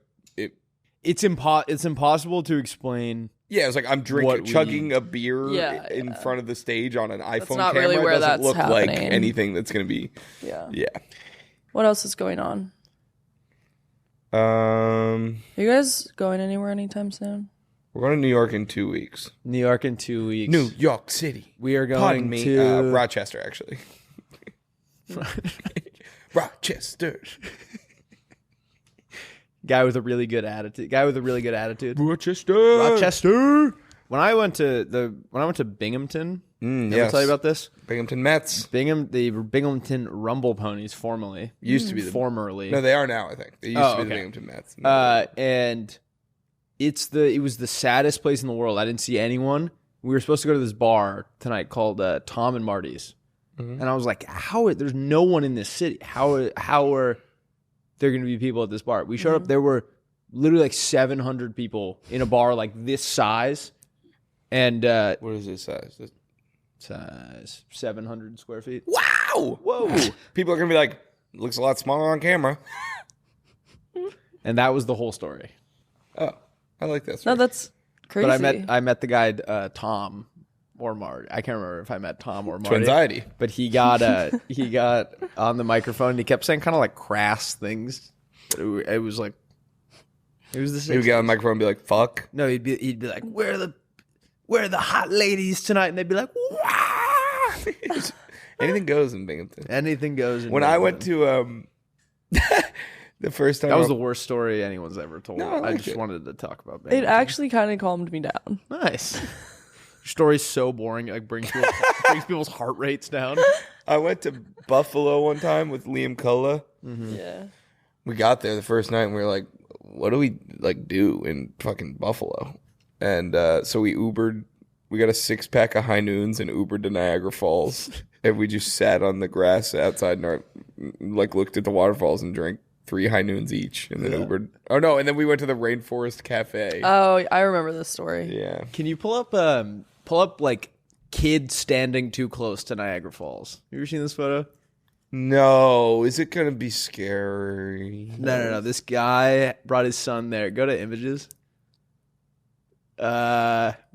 it's impossible to explain. Yeah, it was like I'm chugging a beer in front of the stage on an iPhone not camera. really where It doesn't that's look happening. like anything that's going to be. Yeah. Yeah. What else is going on? Are you guys going anywhere anytime soon? We're going to New York in 2 weeks. New York in 2 weeks. New York City. We are going Pardon me, to Rochester, actually. Rochester. Guy with a really good attitude. Rochester. When I went to Binghamton, did I tell you about this? Binghamton Mets. The Binghamton Rumble Ponies, formerly Used to be formerly. No, they are now. I think they used to be the Binghamton Mets. And it was the saddest place in the world. I didn't see anyone. We were supposed to go to this bar tonight called Tom and Marty's, and I was like, there's no one in this city. How are there going to be people at this bar? We showed up. There were literally like 700 people in a bar like this size. And what is this size? Size 700 square feet. Wow! Whoa! People are gonna be like, looks a lot smaller on camera. And that was the whole story. Oh, I like that. No, that's crazy. But I met the guy Tom or Marty. I can't remember if I met Tom or Marty. Twinxiety. But he got on the microphone and he kept saying kind of like crass things. It was like it was the same. He would get on the microphone and be like, "Fuck." No, he'd be like, "Where are the hot ladies tonight?" And they'd be like, "Wah!" Anything goes in Binghamton. Anything goes. When I went to the first time, that was the worst story anyone's ever told. No, I just wanted to talk about Binghamton. It actually kind of calmed me down. Nice. Your story's so boring. Like brings people's heart rates down. I went to Buffalo one time with Liam Cullen. Mm-hmm. Yeah. We got there the first night and we were like, what do we like do in fucking Buffalo? And so we Ubered. We got a 6-pack of High Noons and Ubered to Niagara Falls. And we just sat on the grass outside and looked at the waterfalls and drank 3 High Noons each. And then Ubered. Oh, no. And then we went to the Rainforest Cafe. Oh, I remember this story. Yeah. Can you pull up like kid standing too close to Niagara Falls? You ever seen this photo? No. Is it going to be scary? No. This guy brought his son there. Go to images. What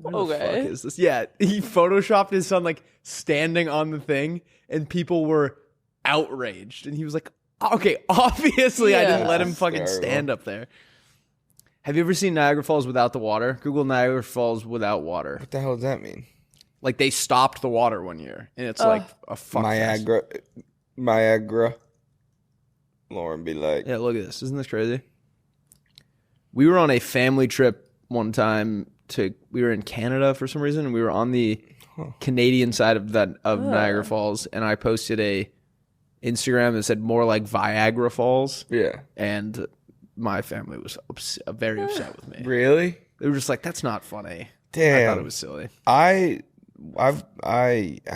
the fuck is this? Yeah, he photoshopped his son like standing on the thing, and people were outraged. And he was like, "Okay, obviously I didn't let him fucking stand up there." Have you ever seen Niagara Falls without the water? Google Niagara Falls without water. What the hell does that mean? Like they stopped the water one year, and it's like a fuck Niagara. Lauren be like, yeah, look at this. Isn't this crazy? We were on a family trip one time we were in Canada for some reason, and we were on the Canadian side of Niagara Falls, and I posted a Instagram that said more like Viagra Falls. Yeah. And my family was very upset with me. Really? They were just like, that's not funny. Damn. I thought it was silly. I've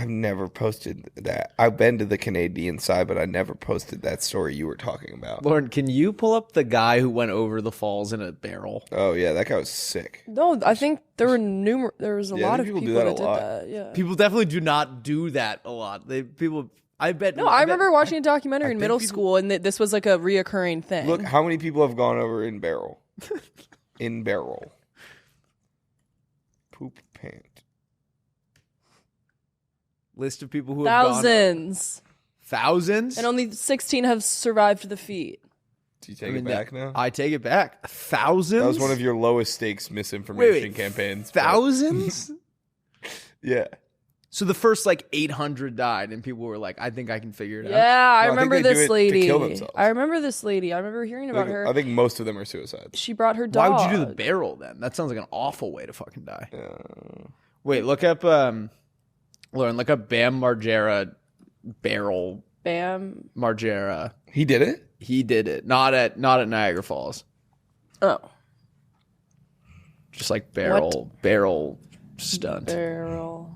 never posted that. I've been to the Canadian side, but I never posted that story you were talking about. Lauren, can you pull up the guy who went over the falls in a barrel? Oh yeah, that guy was sick. No, I think there was a lot of people that did that. Yeah. People definitely do not do that a lot. I bet. No, I remember watching a documentary in middle school, and this was like a reoccurring thing. Look, how many people have gone over in barrel? In barrel. Poop pant. List of people who have gone. Thousands? And only 16 have survived the feat. Do you take it back now? I take it back. Thousands? That was one of your lowest stakes misinformation campaigns. Thousands? Yeah. So the first 800 died, and people were like, I think I can figure it out. Yeah, I remember this lady. To kill themselves. I remember hearing about her. I think most of them are suicides. She brought her dog. Why would you do the barrel then? That sounds like an awful way to fucking die. Wait, look up, Lauren, look up Bam Margera barrel. Bam Margera. He did it? He did it. Not at Niagara Falls. Oh. Just like barrel stunt. Barrel.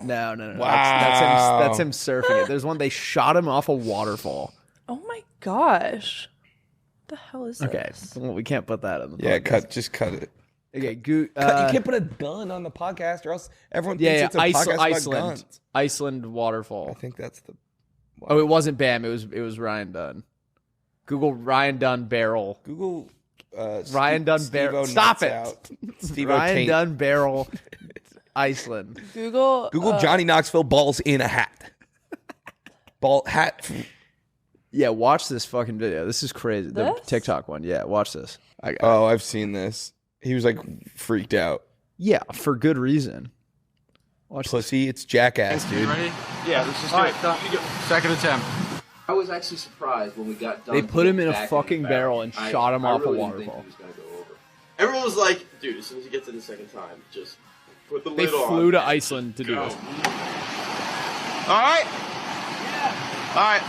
No. Wow. That's him surfing it. There's one, they shot him off a waterfall. Oh my gosh. What the hell is this? Well, we can't put that on the podcast. Yeah, just cut it. Okay, you can't put a gun on the podcast, or else everyone thinks it's a podcast about guns. Iceland waterfall. I think that's the. Wow. Oh, it wasn't Bam. It was Ryan Dunn. Google Ryan Dunn barrel. Google Ryan Dunn barrel. Stop it. Ryan Dunn barrel. Iceland. Google Johnny Knoxville balls in a hat. Ball hat. Yeah, watch this fucking video. This is crazy. The TikTok one. Yeah, watch this. I've seen this. He was freaked out. Yeah, for good reason. Watch Pussy, it's jackass, dude. Ready? Yeah, let's just do it. Second attempt. I was actually surprised when we got done. They put him in a fucking barrel and shot him off a waterfall. He was gonna go over. Everyone was like, dude, as soon as you get to the second time, just put the lid on. They flew to Iceland to do this. All right? All right.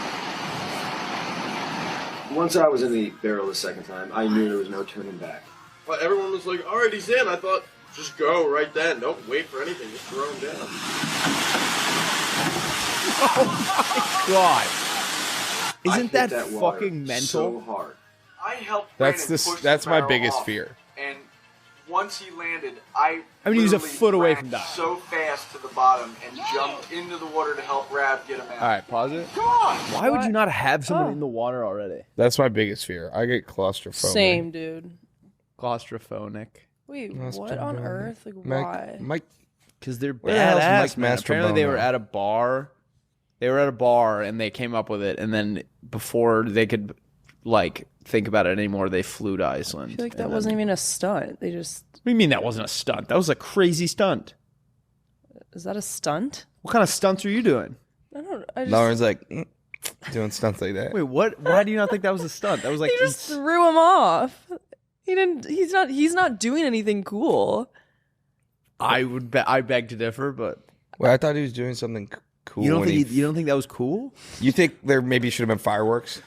Once I was in the barrel the second time, I knew there was no turning back. But everyone was like, all right, he's in. I thought, just go right then. Don't wait for anything. Just throw him down. Oh my God. Isn't that water fucking mental? So hard. I helped Brandon push That's the my barrel biggest off, fear. And once he landed, I mean, he was a literally foot away ran from dying. so fast to the bottom and jumped into the water to help Rav get him out. All right, pause it. Come on! Why would you not have someone in the water already? That's my biggest fear. I get claustrophobic. Same, dude. Claustrophobic. Wait, what on earth? Like, why? Mike, because they're Where the hell's badass, Mike man. Apparently they were Mastrobono? at a bar. They were at a bar and they came up with it, and then before they could like think about it anymore, they flew to Iceland. I feel like that wasn't even a stunt. They just... What do you mean that wasn't a stunt? That was a crazy stunt. Is that a stunt? What kind of stunts are you doing? I just... Lauren's like doing stunts like that. Wait, what? Why do you not think that was a stunt? That was like He just threw him off. He didn't... He's not doing anything cool. I beg to differ, but Well, I thought he was doing something cool. you don't when think you don't think that was cool? You think there maybe should have been fireworks?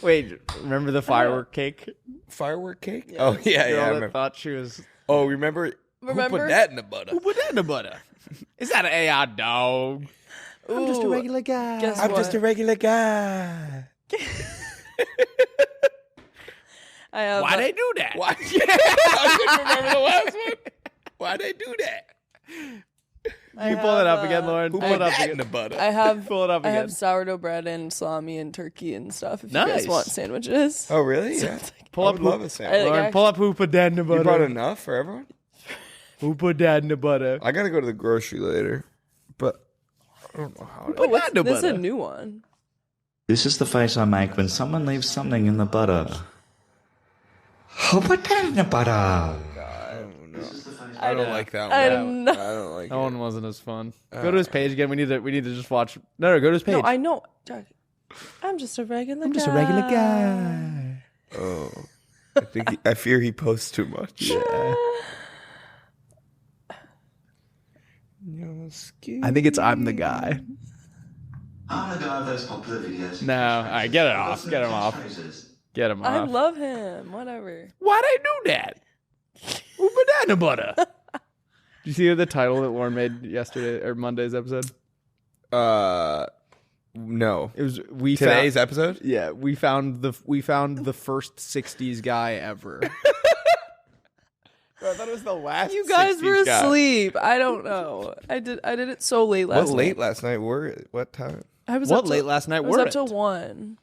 Wait, remember the firework cake? Firework cake? Oh yeah, Girl yeah. I that remember. thought she was. Oh, remember? Who put that in the butter? Who put that in the butter? Is that an AI dog? I'm just a Ooh, regular guy. guess I'm what? just a regular guy. I have... Why they do that? Why? I couldn't remember the last one. Why they do that? Can you pull it up again, Lauren? Who Pull put it up that in again. the butter? I have... Pull it up I again. have sourdough bread and salami and turkey and stuff if you Nice. guys want sandwiches. Oh really? Yeah. Pull I up would love who, a sandwich. Lauren, pull up who put that in the butter. You brought enough for everyone? Who put that in the butter? I gotta go to the grocery later, but I don't know how. Put that in the This is a butter. new one. This is the face I make when someone leaves something in the butter. Who put that in the butter? I don't like that one. I I don't know. don't like That it. one wasn't as fun. Go to his page again. We need to just watch. No, go to his page. No, I know. Jack, I'm just a regular guy. I'm just a regular guy. Oh, I fear he posts too much. I think it's I'm the guy. I'm the guy of those popular videos. No, all right, get it off. Get him off. Get him I off. love him. Whatever. Why they do that? Who put that in the butter? Did you see the title that Lauren made yesterday or Monday's episode? No. It was Today's episode? Yeah, we found the first '60s guy ever. Bro, I thought it was the last. You guys 60s were guy. asleep. I don't know. I did it so late last What night. late last night? What time? I was What up till- late last night I was were up it? till 1.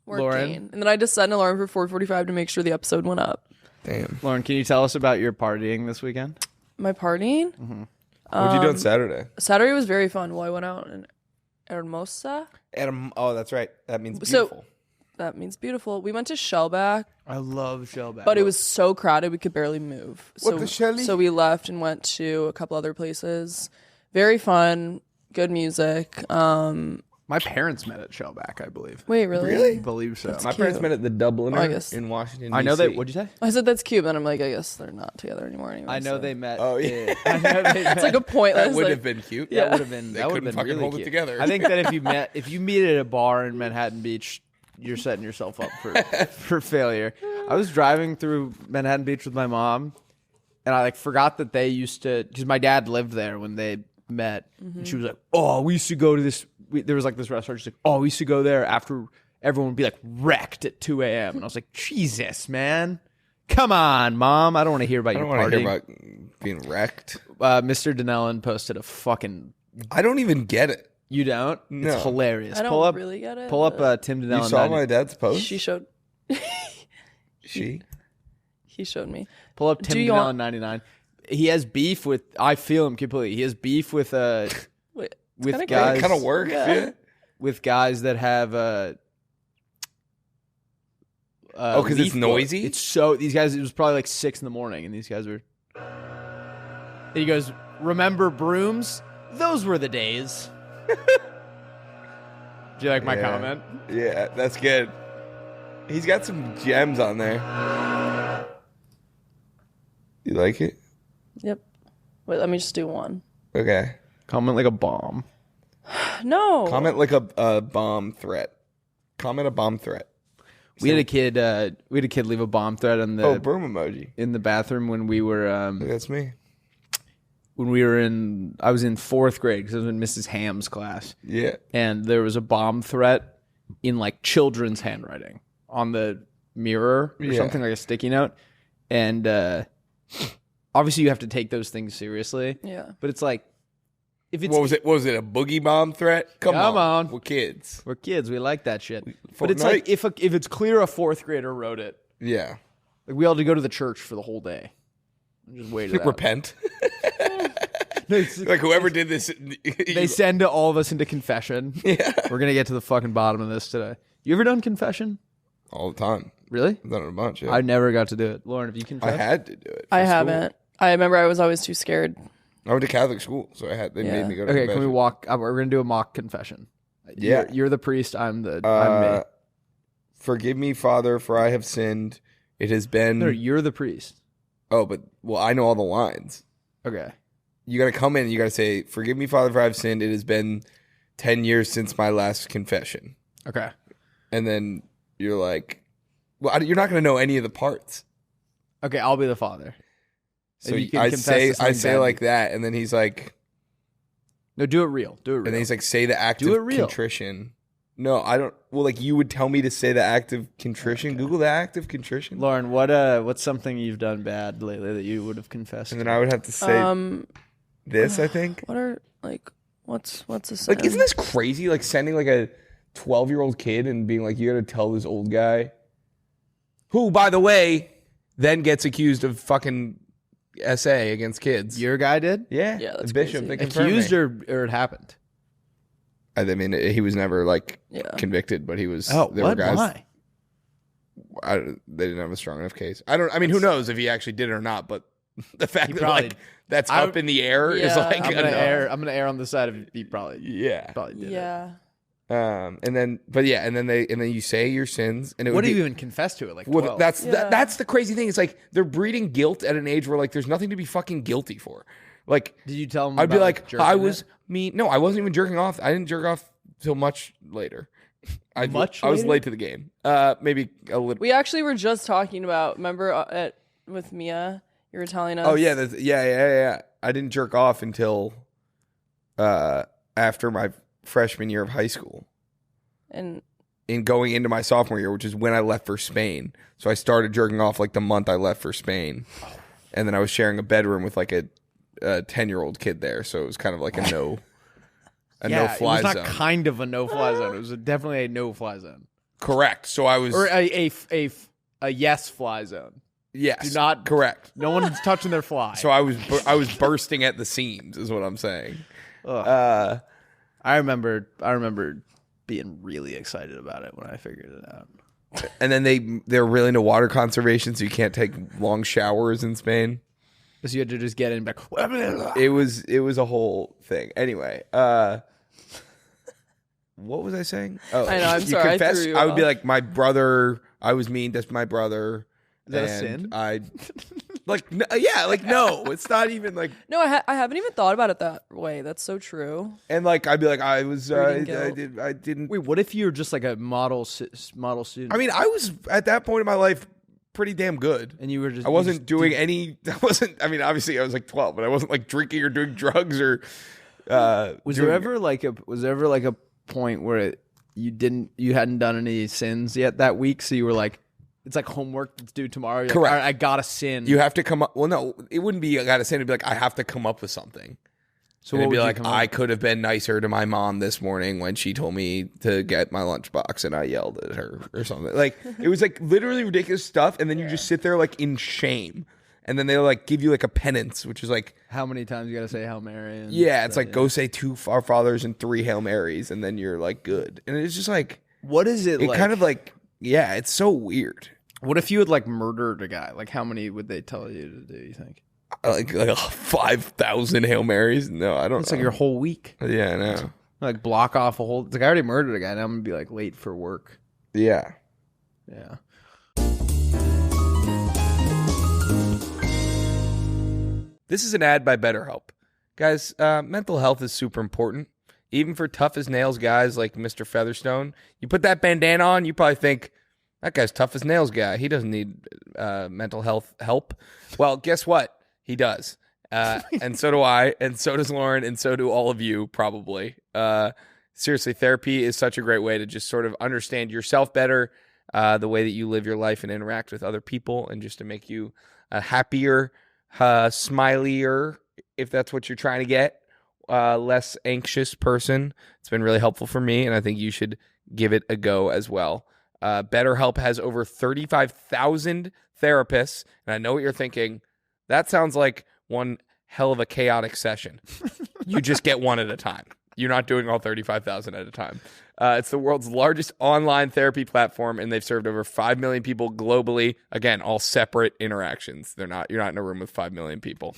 Working. Lauren? And then I just set an alarm for 4:45 to make sure the episode went up. Damn. Lauren, can you tell us about your partying this weekend? My partying? What'd you do on Saturday? Saturday was very fun. Well, I went out in Hermosa. Adam. Oh, that's right. That means beautiful. So that means beautiful. We went to Shellback, I love Shellback. but it was so crowded we could barely move. What, the Shelly? So we left and went to a couple other places. Very fun, good music. My parents met at Shellback, I believe. Wait, really? Really? I believe so. My parents met at the Dubliner I guess. in Washington, I know DC. that. What'd you say? I said that's cute, but I'm like, I guess they're not together anymore anyway. I know so. they met. Oh, yeah. I know they met. It's like a pointless. That would like- have been cute. That would have been. They That would couldn't have been fucking really hold it cute. together. I think that if you meet at a bar in Manhattan Beach, you're setting yourself up for failure. I was driving through Manhattan Beach with my mom, and I forgot that they used to, because my dad lived there when they met, and she was like, "Oh, we used to go to this." There was like this restaurant. She's like, "Oh, we used to go there after everyone would be like wrecked at 2 a.m." And I was like, "Jesus, man, come on, mom. I don't want to hear about I your don't want to hear partying." about being wrecked. Mr. Denellen posted a fucking. I don't even get it. You don't? No. It's hilarious. I don't pull up, really get it. Pull up but Tim Denellen. You saw my dad's post? She showed. She? He showed me. Pull up Do Tim you Denellen want- 99. He has beef with. I feel him completely. He has beef with Wait, with kinda guys. It kind of works. Yeah. With guys that have Oh, 'cause it's leaf blower. noisy? It's so these guys. It was probably like 6 a.m, and these guys were. And he goes, "Remember brooms? Those were the days." Do you like my Yeah. comment? Yeah, that's good. He's got some gems on there. You like it? Yep. Wait, let me just do one. Okay. Comment like a bomb. No. Comment like a bomb threat. Comment a bomb threat. We had a kid leave a bomb threat on the broom emoji in the bathroom when we were that's me. When we were I was in 4th grade because I was in Mrs. Ham's class. Yeah. And there was a bomb threat in like children's handwriting on the mirror or something, like a sticky note. And obviously you have to take those things seriously. Yeah. But it's like, if it's, what was it? A boogie bomb threat? Come on. We're kids. We're kids. We like that shit. But it's like, if it's clear a 4th grader wrote it. Yeah. Like we all had to go to the church for the whole day. And just wait it out. Repent. Like whoever did this. They send all of us into confession. Yeah. We're going to get to the fucking bottom of this today. You ever done confession? All the time. Really? I've done it a bunch, yeah. I never got to do it. Lauren, have you confessed? I had to do it. I haven't. I remember I was always too scared. I went to Catholic school, so they made me go to Okay, confession. can we walk? We're going to do a mock confession. Yeah. You're the priest. I'm me. Forgive me, Father, for I have sinned. It has been... No, you're the priest. Oh, well, I know all the lines. Okay. You got to come in and you got to say, forgive me, Father, for I have sinned. It has been 10 years since my last confession. Okay. And then you're like, well, you're not going to know any of the parts. Okay, I'll be the father. So I say like that, and then he's like, no, do it real. Do it real. And then he's like, say the act of contrition. No, I don't. Well, like you would tell me to say the act of contrition. Okay. Google the act of contrition. Lauren, what's something you've done bad lately that you would have confessed? And then I would have to say this. I think. What are what's this? Like, isn't this crazy? Like sending like a 12-year-old kid and being like, you got to tell this old guy, who, by the way, then gets accused of fucking SA against kids. Your guy did? Yeah, that's the bishop. Accused or it happened? I mean, he was never like convicted, but he was. Oh, there what? Were guys, Why? They didn't have a strong enough case. I mean, who knows if he actually did it or not? But the fact that like that's up in the air is like. I'm gonna err on the side of he probably. Yeah. Probably did. Yeah. And then you say your sins, and what do you even confess to it? Like, 12? Well, that's the crazy thing. It's like they're breeding guilt at an age where like there's nothing to be fucking guilty for. Like, did you tell him? I'd be like, I was me. No, I wasn't even jerking off. I didn't jerk off till much later. I was late to the game. Maybe a little. We actually were just talking about. Remember with Mia, you were telling us. Oh yeah, yeah. I didn't jerk off until after my freshman year of high school, and in going into my sophomore year, which is when I left for Spain. So I started jerking off like the month I left for Spain, and then I was sharing a bedroom with like a 10-year-old kid there, so it was kind of like a no fly zone. It was not kind of a no fly zone. It was definitely a no fly zone. Correct. So I was or a yes fly zone. Yes. Do not correct. No one's touching their fly. So I was bursting at the seams, is what I'm saying. I remember being really excited about it when I figured it out. And then they're really into water conservation, so you can't take long showers in Spain. So you had to just get in back. It was a whole thing. Anyway, what was I saying? Oh, I know. I'm sorry. Confess, I would be like, my brother. I was mean to my brother. Is that a sin? No, it's not even like. No, I haven't even thought about it that way. That's so true. And like, I'd be like, I didn't. Wait, what if you're just like a model student? I mean, I was at that point in my life pretty damn good, and you were just. I wasn't doing any. I wasn't. I mean, obviously, I was like 12, but I wasn't like drinking or doing drugs or. Was there ever like a point where you hadn't done any sins yet that week, so you were like, it's like homework that's due tomorrow. You're correct. Like, all right, I got to sin. You have to come up. Well, no, it wouldn't be I got to sin. It'd be like, I have to come up with something. So it'd be like, I could have been nicer to my mom this morning when she told me to get my lunchbox and I yelled at her or something. Like, it was like literally ridiculous stuff. And then you just sit there like in shame. And then they'll like give you like a penance, which is like, how many times you got to say Hail Mary? It's like, go say 2 Our Fathers and 3 Hail Marys. And then you're like good. And it's just like, what is it like? Kind of like, yeah, it's so weird. What if you had like murdered a guy? Like, how many would they tell you to do, you think? Like 5,000 Hail Marys? No, I don't know. It's like your whole week. Yeah, I know. Like block off a whole. It's like I already murdered a guy. Now I'm gonna be like late for work. Yeah. This is an ad by BetterHelp. Guys, mental health is super important. Even for tough as nails guys like Mr. Featherstone. You put that bandana on, you probably think, that guy's tough as nails guy. He doesn't need mental health help. Well, guess what? He does. And so do I, and so does Lauren, and so do all of you, probably. Seriously, therapy is such a great way to just sort of understand yourself better, the way that you live your life and interact with other people, and just to make you a happier, smilier, if that's what you're trying to get, less anxious person. It's been really helpful for me, and I think you should give it a go as well. BetterHelp has over 35,000 therapists, and I know what you're thinking. That sounds like one hell of a chaotic session. You just get one at a time. You're not doing all 35,000 at a time. It's the world's largest online therapy platform, and they've served over 5 million people globally. Again, all separate interactions. You're not in a room with 5 million people.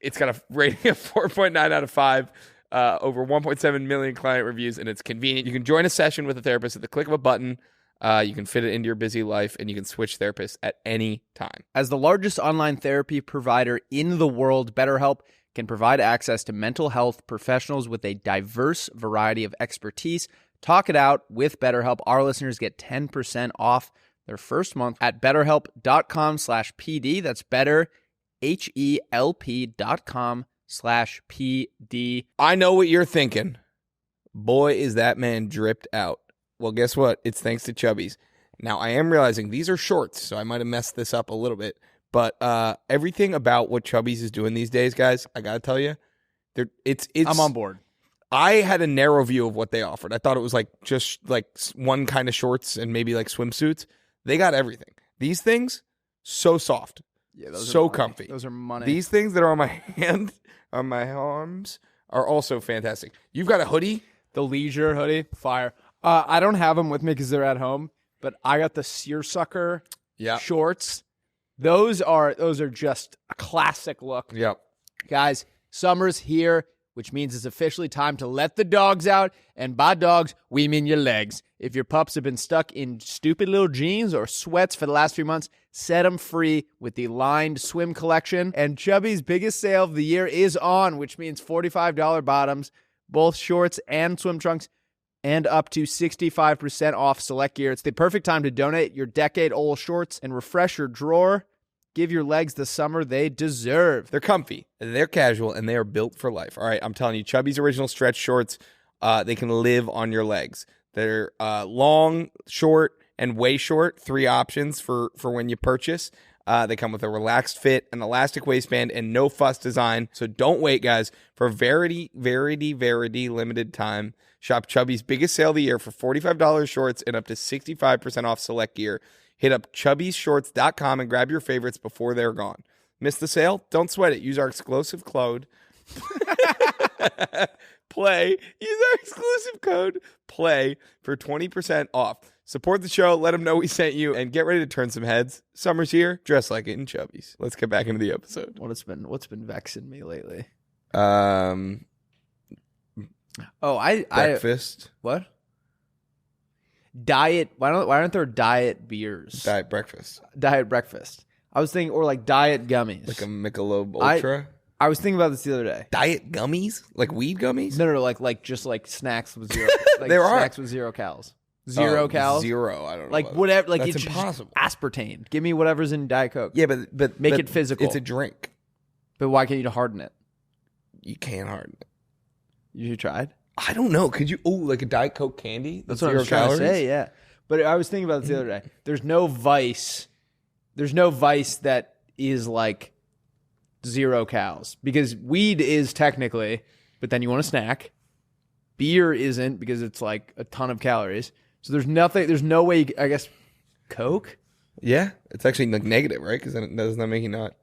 It's got a rating of 4.9 out of 5. Over 1.7 million client reviews, and it's convenient. You can join a session with a therapist at the click of a button. You can fit it into your busy life, and you can switch therapists at any time. As the largest online therapy provider in the world, BetterHelp can provide access to mental health professionals with a diverse variety of expertise. Talk it out with BetterHelp. Our listeners get 10% off their first month at betterhelp.com/PD. That's better, HELP.com/PD. I know what you're thinking. Boy, is that man dripped out. Well, guess what? It's thanks to Chubbies. Now, I am realizing these are shorts, so I might have messed this up a little bit. But everything about what Chubbies is doing these days, guys, I got to tell you, it's I'm on board. I had a narrow view of what they offered. I thought it was like just like one kind of shorts and maybe like swimsuits. They got everything. These things, so soft. Yeah, those so are comfy. Those are money. These things that are on my hand, on my arms, are also fantastic. You've got a hoodie? The leisure hoodie, fire. I don't have them with me because they're at home, but I got the seersucker shorts. Those are just a classic look. Yep. Guys, summer's here, which means it's officially time to let the dogs out. And by dogs, we mean your legs. If your pups have been stuck in stupid little jeans or sweats for the last few months, set them free with the lined swim collection. And Chubby's biggest sale of the year is on, which means $45 bottoms, both shorts and swim trunks, and up to 65% off select gear. It's the perfect time to donate your decade-old shorts and refresh your drawer. Give your legs the summer they deserve. They're comfy, they're casual, and they are built for life. All right, I'm telling you, Chubby's original stretch shorts, they can live on your legs. They're long, short, and way short. 3 options for when you purchase. They come with a relaxed fit, an elastic waistband, and no fuss design. So don't wait, guys. For very limited time, shop Chubby's biggest sale of the year for $45 shorts and up to 65% off select gear. Hit up chubbyshorts.com and grab your favorites before they're gone. Miss the sale? Don't sweat it. Use our exclusive code. Play. Use our exclusive code PLAY for 20% off. Support the show. Let them know we sent you, and get ready to turn some heads. Summer's here. Dress like it in Chubbies. Let's get back into the episode. What's been vexing me lately? Breakfast. What? Diet. Why aren't there diet beers? Diet breakfast. Diet breakfast. I was thinking, or like diet gummies. Like a Michelob Ultra. I was thinking about this the other day. Diet gummies? Like weed gummies? No, like just like snacks with zero. Like there snacks with 0 cals. 0 cals. 0. I don't know. Like whatever. Like that's it's impossible. Aspartame. Give me whatever's in Diet Coke. Yeah, but make it physical. It's a drink. But why can't you harden it? You can't harden it. You tried? I don't know. Could you? Oh, like a Diet Coke candy? That's what I was trying to say. Yeah, but I was thinking about this the other day. There's no vice. There's no vice that is like 0 cals, because weed is technically, but then you want a snack. Beer isn't, because it's like a ton of calories. So there's nothing. There's no way. I guess Coke. Yeah, it's actually like negative, right? Because then doesn't that make you not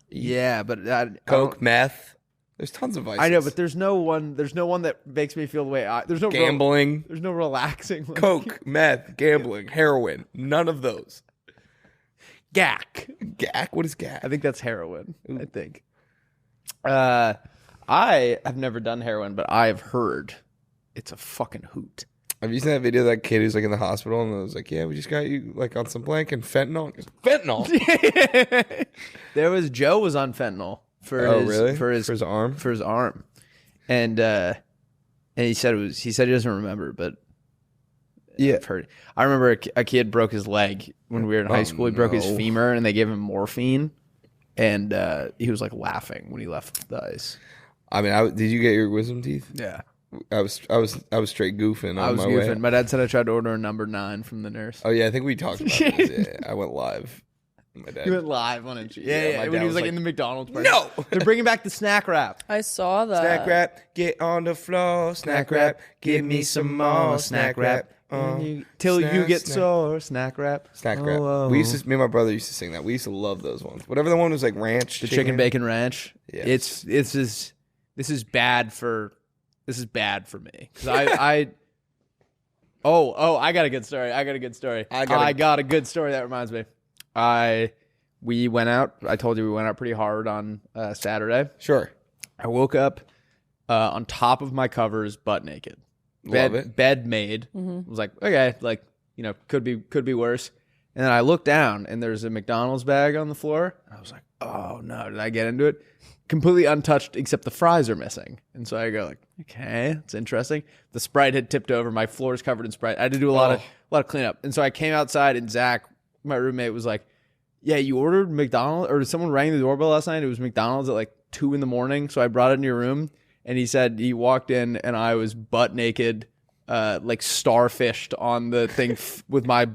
eat? Yeah, but Coke, meth. There's tons of vices. I know, but there's no one that makes me feel the way there's no gambling. There's no relaxing. Coke, meth, gambling, heroin. None of those. Gack. What is gack? I think that's heroin. Ooh. I think. I have never done heroin, but I have heard it's a fucking hoot. Have you seen that video of that kid who's like in the hospital and it was like, yeah, we just got you like on some blank and fentanyl? He goes, fentanyl? There was Joe was on fentanyl for his arm. And he said he doesn't remember, but yeah, I've heard. I remember a kid broke his leg when we were in high school. He broke his femur and they gave him morphine, and he was like laughing when he left the ice. I mean, did you get your wisdom teeth? Yeah. I was straight goofing. I was goofing. My dad said I tried to order a number 9 from the nurse. Oh yeah, I think we talked about this. Yeah, I went live. My dad. You went live on it. Yeah. When he was like in the McDonald's party. No, they're bringing back the snack wrap. I saw that. Snack wrap, get on the floor. Snack wrap, give me some more. Snack wrap. Till you get sore. Snack wrap. Snack wrap. We used to. Me and my brother used to sing that. We used to love those ones. Whatever the one was like ranch. The chicken bacon ranch. Yeah. This is bad for me because I got a good story. I got a good story that reminds me. We went out. I told you we went out pretty hard on Saturday. Sure. I woke up on top of my covers, butt naked. Love it. Bed made. I was like, okay, like could be worse. And then I looked down and there's a McDonald's bag on the floor. I was like, oh no, did I get into it? Completely untouched except the fries are missing. And so I go like, okay, that's interesting. The Sprite had tipped over. My floor is covered in Sprite. I had to do a lot of cleanup. And so I came outside and Zach, my roommate, was like, yeah, you ordered McDonald's, or someone rang the doorbell last night. It was McDonald's at like 2 a.m. So I brought it in your room and he said he walked in and I was butt naked, like starfished on the thing with my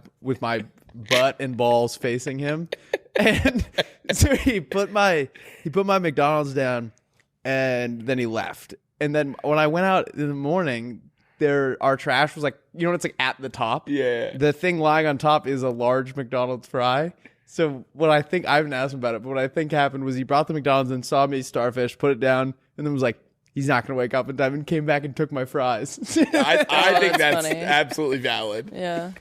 butt and balls facing him. And so he put my McDonald's down and then he left. And then when I went out in the morning, our trash was like, it's like at the top. Yeah. The thing lying on top is a large McDonald's fry. So what I think, I haven't asked him about it, but what I think happened was he brought the McDonald's and saw me starfish, put it down, and then was like, he's not going to wake up in time, and came back and took my fries. I think that's funny. absolutely valid. Yeah.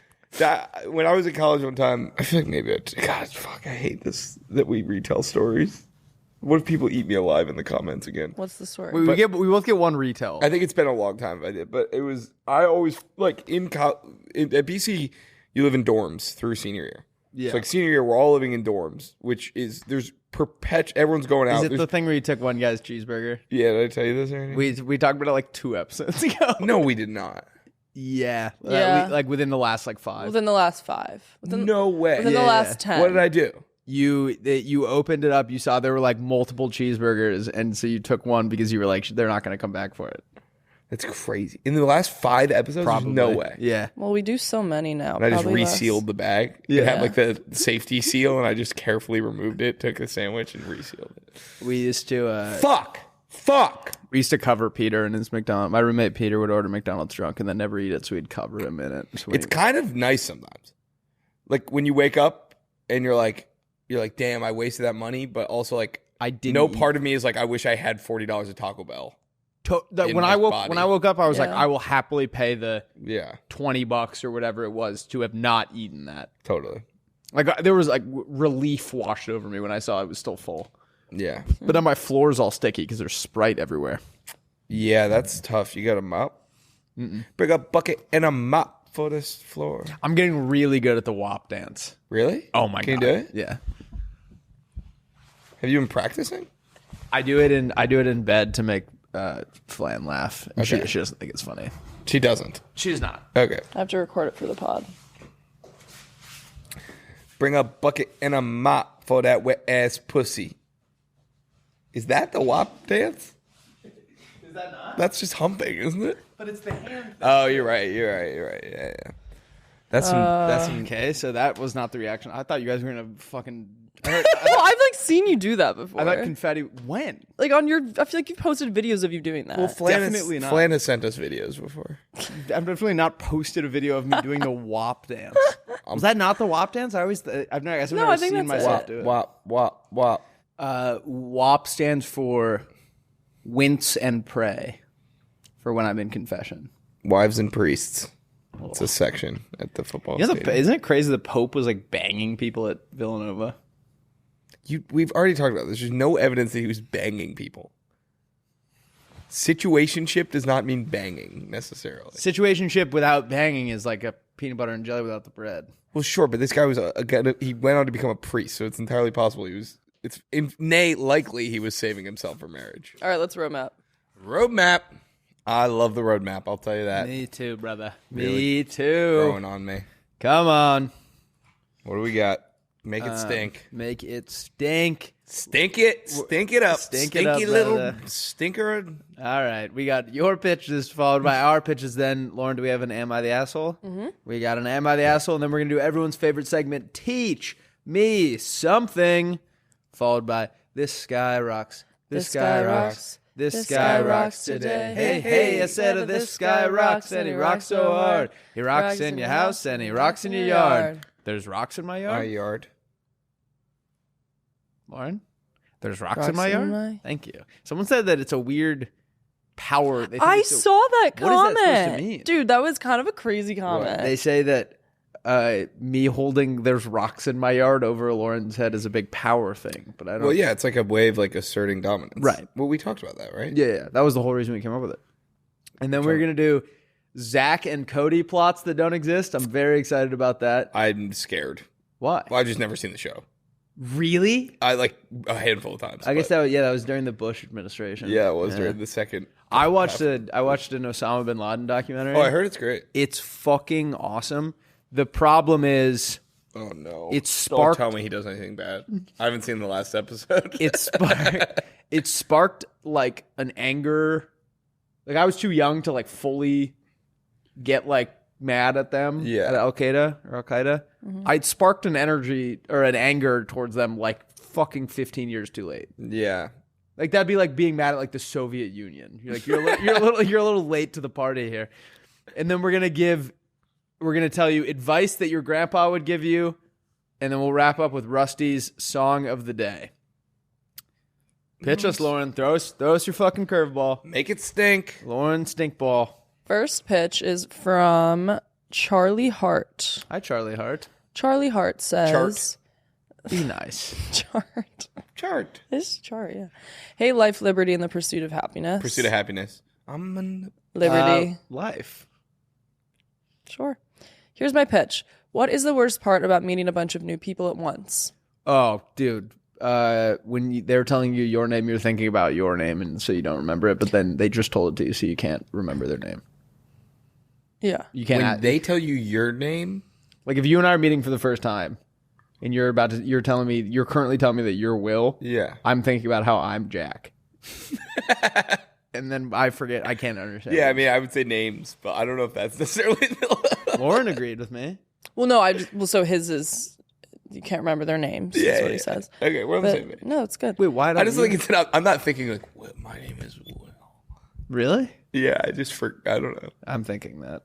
When I was in college one time, I feel like maybe I hate this, that we retell stories. What if people eat me alive in the comments again? What's the story? We both get one retell. I think it's been a long time if I did, but I always, like, at BC, you live in dorms through senior year. Yeah. So like senior year, we're all living in dorms, which is, there's everyone's going out. Is it the thing where you took one guy's cheeseburger? Yeah, did I tell you this already? We talked about it like 2 episodes ago. No, we did not. Yeah. Yeah. Like within the last like 5. Within the last 5. No way. Within the last 10. What did I do? You opened it up, you saw there were like multiple cheeseburgers, and so you took one because you were like, they're not going to come back for it. That's crazy. In the last 5 episodes, Probably. There's no way. Yeah. Well, we do so many now. And I just probably resealed less. the bag. Yeah. It had like the safety seal, and I just carefully removed it, took the sandwich, and resealed it. We used to Fuck. We used to cover Peter in his McDonald's. My roommate Peter would order McDonald's drunk and then never eat it, so we'd cover him in it. So it's kind of nice sometimes. Like when you wake up and you're like, damn, I wasted that money, but also like I didn't. No part of me is like, I wish I had $40 at Taco Bell. When I woke up, I was like, I will happily pay the $20 or whatever it was to have not eaten that. Totally. Like there was like relief washed over me when I saw it was still full. Yeah. But then my floor's all sticky because there's Sprite everywhere. Yeah, that's tough. You got a mop? Bring a bucket and a mop for this floor. I'm getting really good at the WAP dance. Really? Oh my God. Can you do it? Yeah. Have you been practicing? I do it in bed to make Flan laugh. And Okay. she doesn't think it's funny. She doesn't. She does not. Okay. I have to record it for the pod. Bring a bucket and a mop for that wet ass pussy. Is that the WAP dance? Is that not? That's just humping, isn't it? But it's the hand thing. Oh, you're right. Yeah. That's okay. So that was not the reaction. I thought you guys were gonna fucking. Well, I've like seen you do that before. I thought confetti. When? Like on your, I feel like you've posted videos of you doing that. Well, Definitely not. Flan has sent us videos before. I've definitely not posted a video of me doing the WAP dance. Was that not the WAP dance? I've never seen myself do it. WAP. WAP stands for wince and pray. For when I'm in confession. Wives and priests. It's a section at the football stadium. Isn't it crazy the Pope was like banging people at Villanova? We've already talked about this. There's no evidence that he was banging people. Situationship does not mean banging necessarily. Situationship without banging is like a peanut butter and jelly without the bread. Well, sure, but this guy was he went on to become a priest, so it's entirely possible likely he was saving himself for marriage. All right, let's roadmap. Roadmap. I love the roadmap. I'll tell you that. Me too, brother. Really Me too. growing on me. Come on. What do we got? Make it stink. Make it stink. Stink it. Stink it up. Stink it up, Stinky little brother. stinker. All right. We got your pitches followed by our pitches. Then, Lauren, do we have an Am I the Asshole? Mm-hmm. We got an Am I the Asshole, and then we're going to do everyone's favorite segment, Teach Me Something, followed by This Sky Rocks. This Sky Rocks. This sky rocks today. Hey, hey, I said this sky rocks, and he rocks so hard. He rocks in your house, and he rocks in your yard. There's rocks in my yard? My yard. Lauren? There's rocks in my yard? Thank you. Someone said that it's a weird power. I saw that comment. What is that supposed to mean? Dude, that was kind of a crazy comment. They say that me holding there's rocks in my yard over Lauren's head is a big power thing, but I don't. Well, yeah, it's like a way of like asserting dominance. Right. Well, we talked about that, right? Yeah. That was the whole reason we came up with it. And then we're going to do Zack and Cody plots that don't exist. I'm very excited about that. I'm scared. Why? Well, I've just never seen the show. Really? I like a handful of times. I guess that was during the Bush administration. Yeah, it was during the second. I watched an Osama bin Laden documentary. Oh, I heard it's great. It's fucking awesome. The problem is, oh no, it sparked. Don't tell me he does anything bad. I haven't seen the last episode. It sparked like an anger. Like I was too young to like fully get like mad at them. Yeah, at Al Qaeda. Mm-hmm. I'd sparked an energy or an anger towards them like fucking 15 years too late. Yeah, like that'd be like being mad at like the Soviet Union. You're like you're a little late to the party here. And then we're gonna tell you advice that your grandpa would give you, and then we'll wrap up with Rusty's song of the day. Pitch us, Lauren. Throw us your fucking curveball. Make it stink, Lauren. Stinkball. First pitch is from Charlie Hart. Hi, Charlie Hart. Charlie Hart says, "Be nice." Chart. This is chart. Yeah. Hey, life, liberty, and the pursuit of happiness. Pursuit of happiness. Liberty. Life. Sure. Here's my pitch. What is the worst part about meeting a bunch of new people at once? Oh, dude. When they're telling you your name, you're thinking about your name, and so you don't remember it, but then they just told it to you, so you can't remember their name. Yeah. You can't. When they tell you your name? Like if you and I are meeting for the first time, and you're currently telling me that you're Will. Yeah. I'm thinking about how I'm Jack. And then I forget. I can't understand. Yeah, I mean, I would say names, but I don't know if that's necessarily. Lauren agreed with me. Well, no, so his is, you can't remember their names. Yeah, that's what he says. Okay, we're on the same page. No, it's good. Wait, why? I just think it's. I'm not thinking like, what, my name is Will. Really? Yeah, I don't know. I'm thinking that.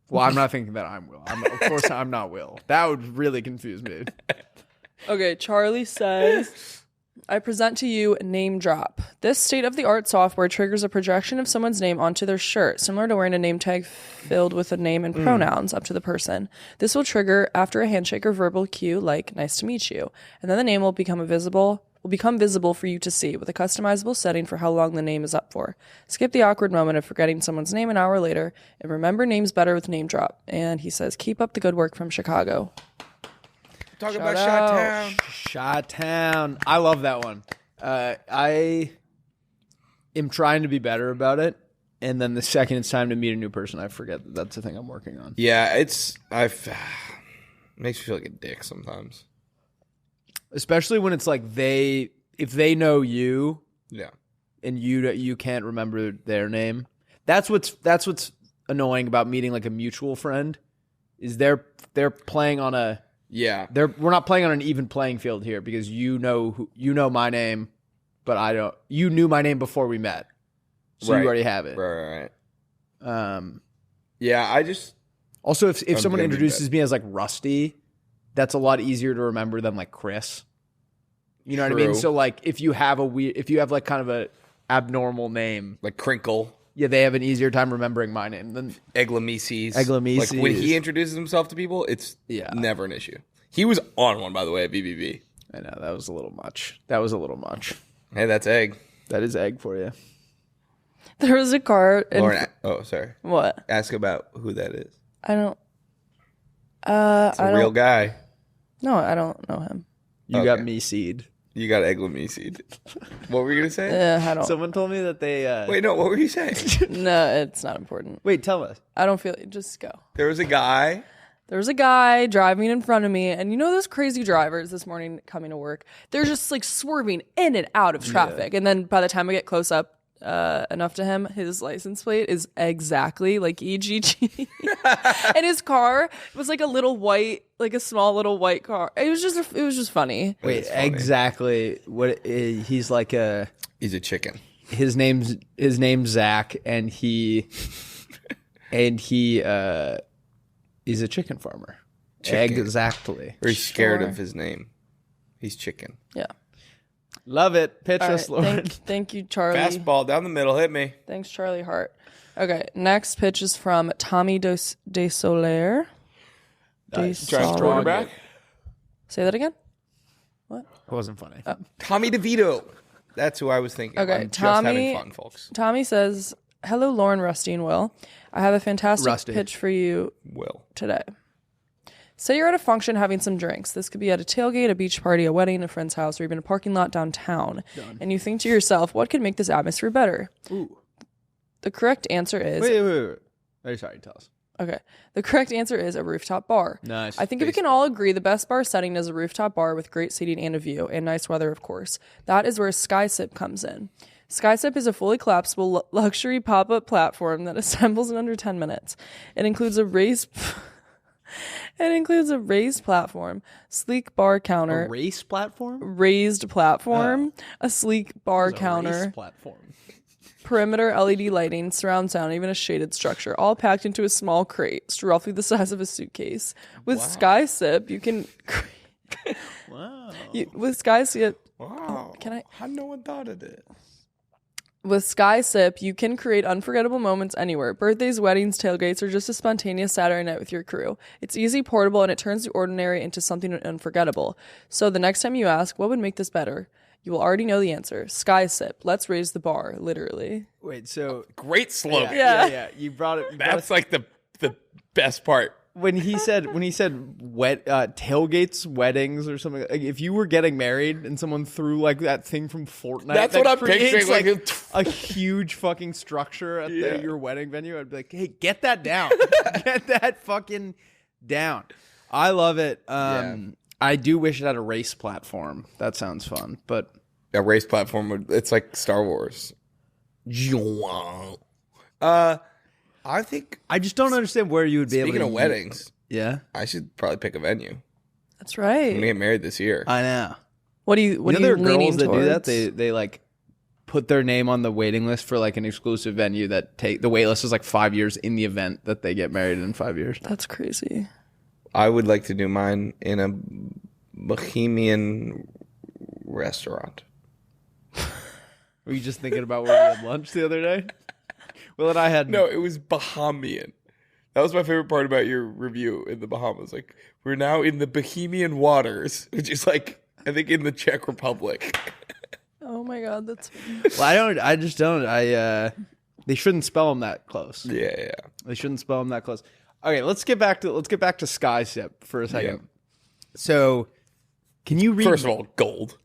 Well, I'm not thinking that I'm Will. Of course, I'm not Will. That would really confuse me. Okay, Charlie says, I present to you Name Drop. This state-of-the-art software triggers a projection of someone's name onto their shirt, similar to wearing a name tag filled with a name and pronouns up to the person. This will trigger after a handshake or verbal cue like, nice to meet you. And then the name will become visible for you to see with a customizable setting for how long the name is up for. Skip the awkward moment of forgetting someone's name an hour later and remember names better with Name Drop. And he says, keep up the good work from Chicago. Talk about Chi-Town. Chi-Town. I love that one. I am trying to be better about it. And then the second it's time to meet a new person, I forget that that's the thing I'm working on. Yeah, it makes me feel like a dick sometimes. Especially when it's like if they know you, yeah, and you can't remember their name. That's what's annoying about meeting like a mutual friend, is they're playing on a we're not playing on an even playing field here because you know my name, but I don't. You knew my name before we met, so you already have it. Right. Yeah, I just also if someone introduces me as like Rusty, that's a lot easier to remember than like Chris. You know what I mean? So like if you have like kind of a abnormal name, like Crinkle, yeah, they have an easier time remembering my name than Egglemises. Like when he introduces himself to people, it's never an issue. He was on one, by the way, at BBB. I know, that was a little much. Hey, that's egg. That is egg for you. There was a car. Lauren, sorry. What? Ask about who that is. I don't. It's a real guy. No, I don't know him. You got me seed. You got Egla me seed. What were you gonna say? I don't. Someone told me that they. Wait, no. What were you saying? No, it's not important. Wait, tell us. I don't feel. Just go. There was a guy. There was a guy driving in front of me, and you know those crazy drivers this morning coming to work? They're just like swerving in and out of traffic, and then by the time I get close up enough to him, his license plate is exactly like EGG, and his car was like a small little white car. It was just funny. Wait, exactly what? He's like a. He's a chicken. His name's Zack, and he's a chicken farmer. Exactly. Or he's scared of his name. He's chicken. Yeah. Love it. Pitch us, Lauren. Thank you, Charlie. Fastball down the middle. Hit me. Thanks, Charlie Hart. Okay, next pitch is from Tommy Desoler. Quarterback. Say that again? It wasn't funny. Tommy DeVito. That's who I was thinking. Okay, I'm just having fun, folks. Tommy says, "Hello, Lauren, Rusty, and Will. I have a fantastic pitch for you today. Say you're at a function having some drinks. This could be at a tailgate, a beach party, a wedding, a friend's house, or even a parking lot downtown. Done. And you think to yourself, what could make this atmosphere better? Ooh. The correct answer is... Wait. Oh, sorry, tell us. Okay. The correct answer is a rooftop bar. Nice. I think if we can all agree, the best bar setting is a rooftop bar with great seating and a view, and nice weather, of course. That is where SkySip comes in. SkySip is a fully collapsible luxury pop-up platform that assembles in under 10 minutes. It includes a raised platform, sleek bar counter. A race platform? Raised platform, a sleek bar counter. Race platform. Perimeter LED lighting, surround sound, even a shaded structure, all packed into a small crate, roughly the size of a suitcase. With SkySip, you can... with SkySip... Wow. How no one thought of this? With SkySip, you can create unforgettable moments anywhere. Birthdays, weddings, tailgates, or just a spontaneous Saturday night with your crew. It's easy, portable, and it turns the ordinary into something unforgettable. So the next time you ask, what would make this better? You will already know the answer. SkySip. Let's raise the bar, literally. Wait, so... Great slogan. Yeah. You brought it... That's like the best part. When he said tailgates, weddings, or something, like if you were getting married and someone threw like that thing from Fortnite, that's what I'm picturing. Like a huge fucking structure at your wedding venue. I'd be like, hey, get that down, get that fucking down. I love it. I do wish it had a race platform. That sounds fun, but a race platform it's like Star Wars. I think I just don't understand where you would be able to. Speaking of weddings, I should probably pick a venue. That's right. I'm gonna get married this year. I know. What are you there are leaning girls that towards? do that? They like put their name on the waiting list for like an exclusive venue that the wait list is like 5 years in the event that they get married in 5 years. That's crazy. I would like to do mine in a Bohemian restaurant. Were you just thinking about where we had lunch the other day? Well, and I had... No, it was Bahamian. That was my favorite part about your review in the Bahamas. Like, we're now in the Bohemian waters, which is like, I think in the Czech Republic. Oh my God, that's... Well, I just don't. They shouldn't spell them that close. Yeah. They shouldn't spell them that close. Okay, let's get back to SkySip for a second. Yeah. So, can you read... First of all, gold.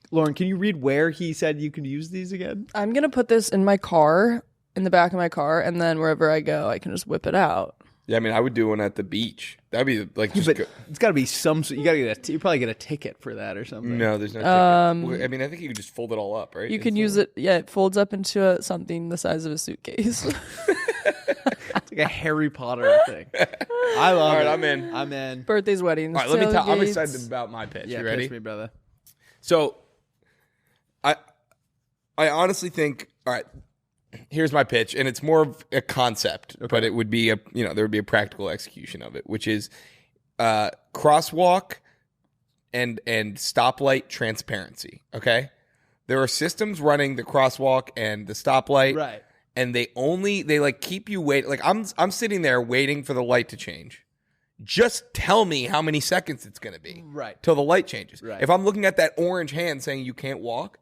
Lauren, can you read where he said you can use these again? I'm going to put this in my car, in the back of my car, and then wherever I go, I can just whip it out. Yeah, I mean, I would do one at the beach. That'd be like just... But it's got to be some... You probably get a ticket for that or something. No, there's no ticket. I mean, I think you could just fold it all up, right? You can use it... Yeah, it folds up into something the size of a suitcase. It's like a Harry Potter thing. I love it. All right, I'm in. Birthdays, weddings, all right, let me tell... I'm excited about my pitch. Yeah, you ready? Pitch me, brother. So, I honestly think... All right, here's my pitch, and it's more of a concept, but it would be there would be a practical execution of it, which is crosswalk and stoplight transparency. Okay, there are systems running the crosswalk and the stoplight, right? And they like keep you waiting. Like I'm sitting there waiting for the light to change. Just tell me how many seconds it's going to be, right? Till the light changes. Right. If I'm looking at that orange hand saying you can't walk,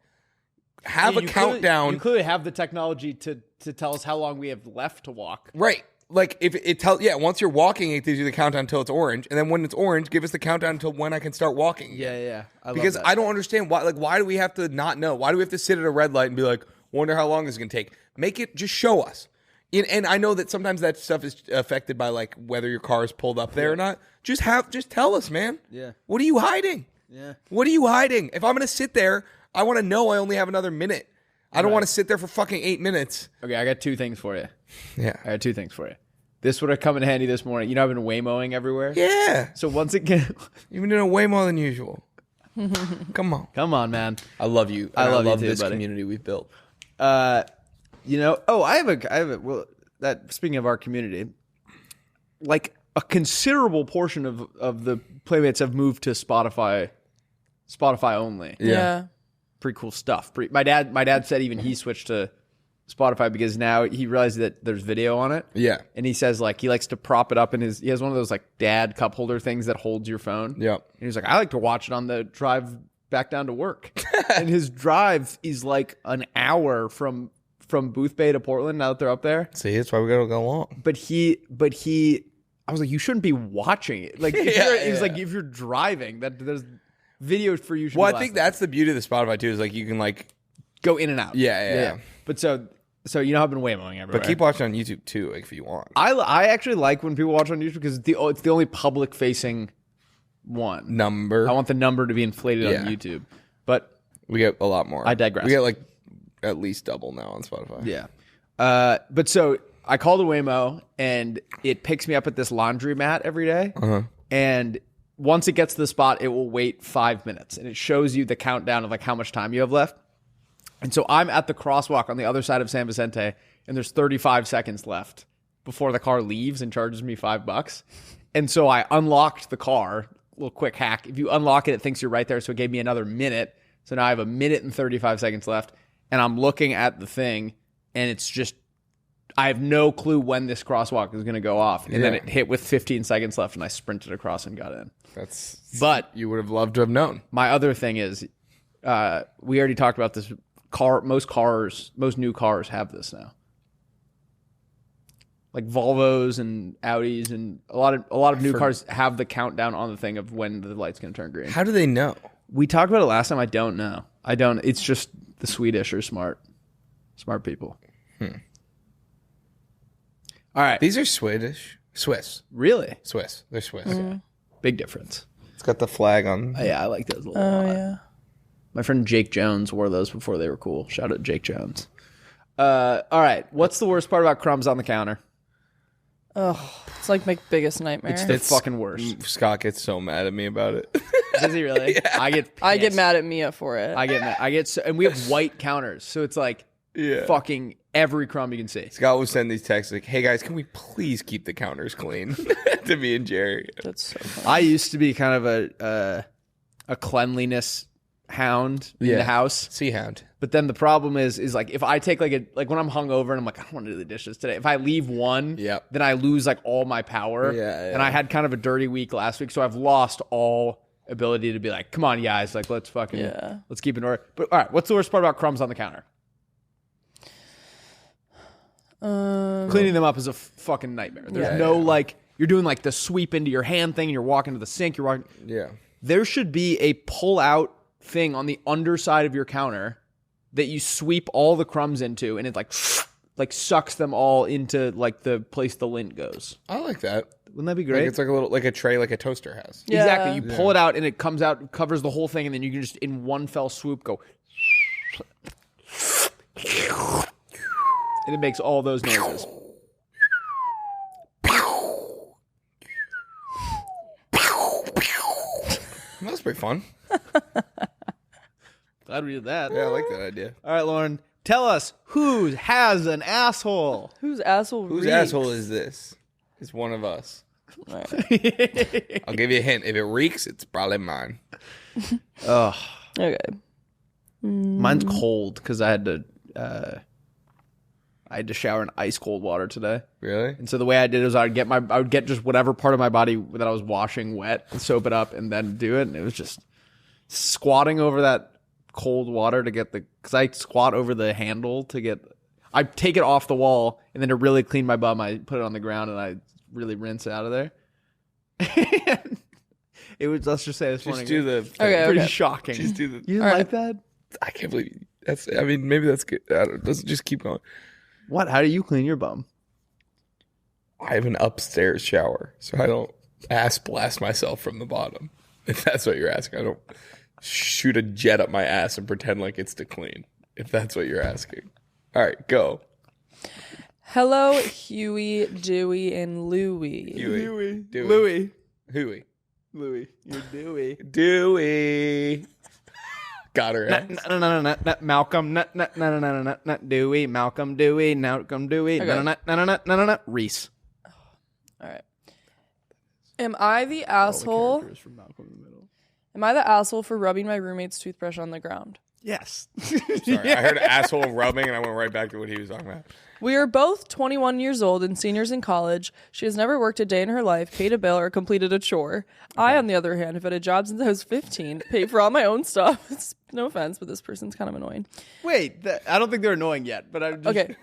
have a countdown. You clearly have the technology to tell us how long we have left to walk. Right. Like if it tells, once you're walking, it gives you the countdown until it's orange, and then when it's orange, give us the countdown until when I can start walking. Yeah. Because I don't understand why. Like, why do we have to not know? Why do we have to sit at a red light and be like, wonder how long this is gonna take? Make it just show us. And I know that sometimes that stuff is affected by like whether your car is pulled up there or not. Just tell us, man. Yeah. What are you hiding? Yeah. What are you hiding? If I'm gonna sit there, I want to know I only have another minute. I don't want to sit there for fucking 8 minutes. Okay, I got 2 things for you. Yeah. I got 2 things for you. This would have come in handy this morning. You know, I've been Waymowing everywhere. Yeah. So once again, you've been doing way more than usual. Come on, man. I love you. I love you too, this buddy. community we've built. You know, I have a. Well, that speaking of our community, like a considerable portion of the Playmates have moved to Spotify only. Yeah. Pretty cool stuff. My dad said even he switched to Spotify because now he realized that there's video on it. Yeah. And he says like he likes to prop it up in he has one of those like dad cup holder things that holds your phone. Yeah. And he's like, I like to watch it on the drive back down to work. And his drive is like an hour from Booth Bay to Portland now that they're up there. See, that's why we gotta go long. But he I was like, you shouldn't be watching it. Like he was like, if you're driving, that there's videos for you. Well, I think that's the beauty of the Spotify too, is like you can like go in and out. Yeah. But so you know I've been Waymowing everywhere. But keep watching on YouTube too, like if you want. I actually like when people watch on YouTube because it's the only public facing one. Number. I want the number to be inflated on YouTube. But we get a lot more. I digress. We get like at least double now on Spotify. Yeah. But so I called a Waymo and it picks me up at this laundromat every day. Uh-huh. And once it gets to the spot, it will wait 5 minutes and it shows you the countdown of like how much time you have left. And so I'm at the crosswalk on the other side of San Vicente and there's 35 seconds left before the car leaves and charges me $5. And so I unlocked the car, little quick hack. If you unlock it, it thinks you're right there. So it gave me another minute. So now I have a minute and 35 seconds left. And I'm looking at the thing and it's just, I have no clue when this crosswalk is going to go off. And then it hit with 15 seconds left and I sprinted across and got in. But you would have loved to have known. My other thing is, we already talked about this. Most new cars have this now. Like Volvos and Audis and a lot of new cars have the countdown on the thing of when the light's going to turn green. How do they know? We talked about it last time. I don't know. It's just the Swedish are smart people. All right. These are Swiss. Really? Swiss. They're Swiss. Okay. Big difference. It's got the flag on. Oh, yeah, I like those a lot. Yeah. My friend Jake Jones wore those before they were cool. Shout out Jake Jones. All right. What's the worst part about crumbs on the counter? Oh, it's like my biggest nightmare. It's the fucking worst. Scott gets so mad at me about it. Does he really? Yeah. I get mad at Mia for it. And we have white counters, so it's like fucking every crumb you can see. Scott will send these texts like, "Hey guys, can we please keep the counters clean?" To me and Jerry. That's so funny. I used to be kind of a cleanliness hound in the house. Sea hound. But then the problem is like if I take like when I'm hungover and I'm like, I don't want to do the dishes today. If I leave one, then I lose like all my power. Yeah. And I had kind of a dirty week last week, so I've lost all ability to be like, come on, guys, like let's keep it in order. But all right, what's the worst part about crumbs on the counter? Cleaning them up is a fucking nightmare. There's like you're doing like the sweep into your hand thing and you're walking to the sink, there should be a pull out thing on the underside of your counter that you sweep all the crumbs into and it like sucks them all into like the place the lint goes. I like that. Wouldn't that be great? Like it's like a little like a tray like a toaster has. Yeah. Exactly. You pull it out and it comes out, covers the whole thing, and then you can just in one fell swoop go and it makes all those noises. That's pretty fun. Glad we did that. Yeah, I like that idea. All right, Lauren, tell us who has an asshole. Whose asshole Whose reeks? asshole is this? It's one of us. Right. I'll give you a hint. If it reeks, it's probably mine. Ugh. Okay. Mine's cold because I had to shower in ice cold water today. Really? And so the way I did it was I would get just whatever part of my body that I was washing wet and soap it up and then do it. And it was just squatting over that cold water to get because I squat over the handle I take it off the wall, and then to really clean my bum, I put it on the ground and I really rinse it out of there. It was, let's just say this morning. Just do the pretty shocking. Just do the. You didn't like that? I can't believe that's. I mean, maybe that's good. Let's just keep going. What? How do you clean your bum? I have an upstairs shower, so I don't ass blast myself from the bottom. If that's what you're asking, I don't shoot a jet up my ass and pretend like it's to clean. If that's what you're asking. All right, go. Hello, Huey, Dewey, and Louie. Huey. Dewey. Louie. Huey. Louie. You're Dewey. Dewey. Got her ass. No. Malcolm. No. Dewey. Malcolm. Dewey. Malcolm. Dewey. No. Reese. All right. Am I the asshole? Am I the asshole for rubbing my roommate's toothbrush on the ground? Yes. Sorry, I heard asshole rubbing, and I went right back to what he was talking about. We are both 21 years old and seniors in college. She has never worked a day in her life, paid a bill, or completed a chore. I, on the other hand, have had a job since I was 15, paid for all my own stuff. It's, no offense, but this person's kind of annoying. Wait, I don't think they're annoying yet, but I'm just... Okay,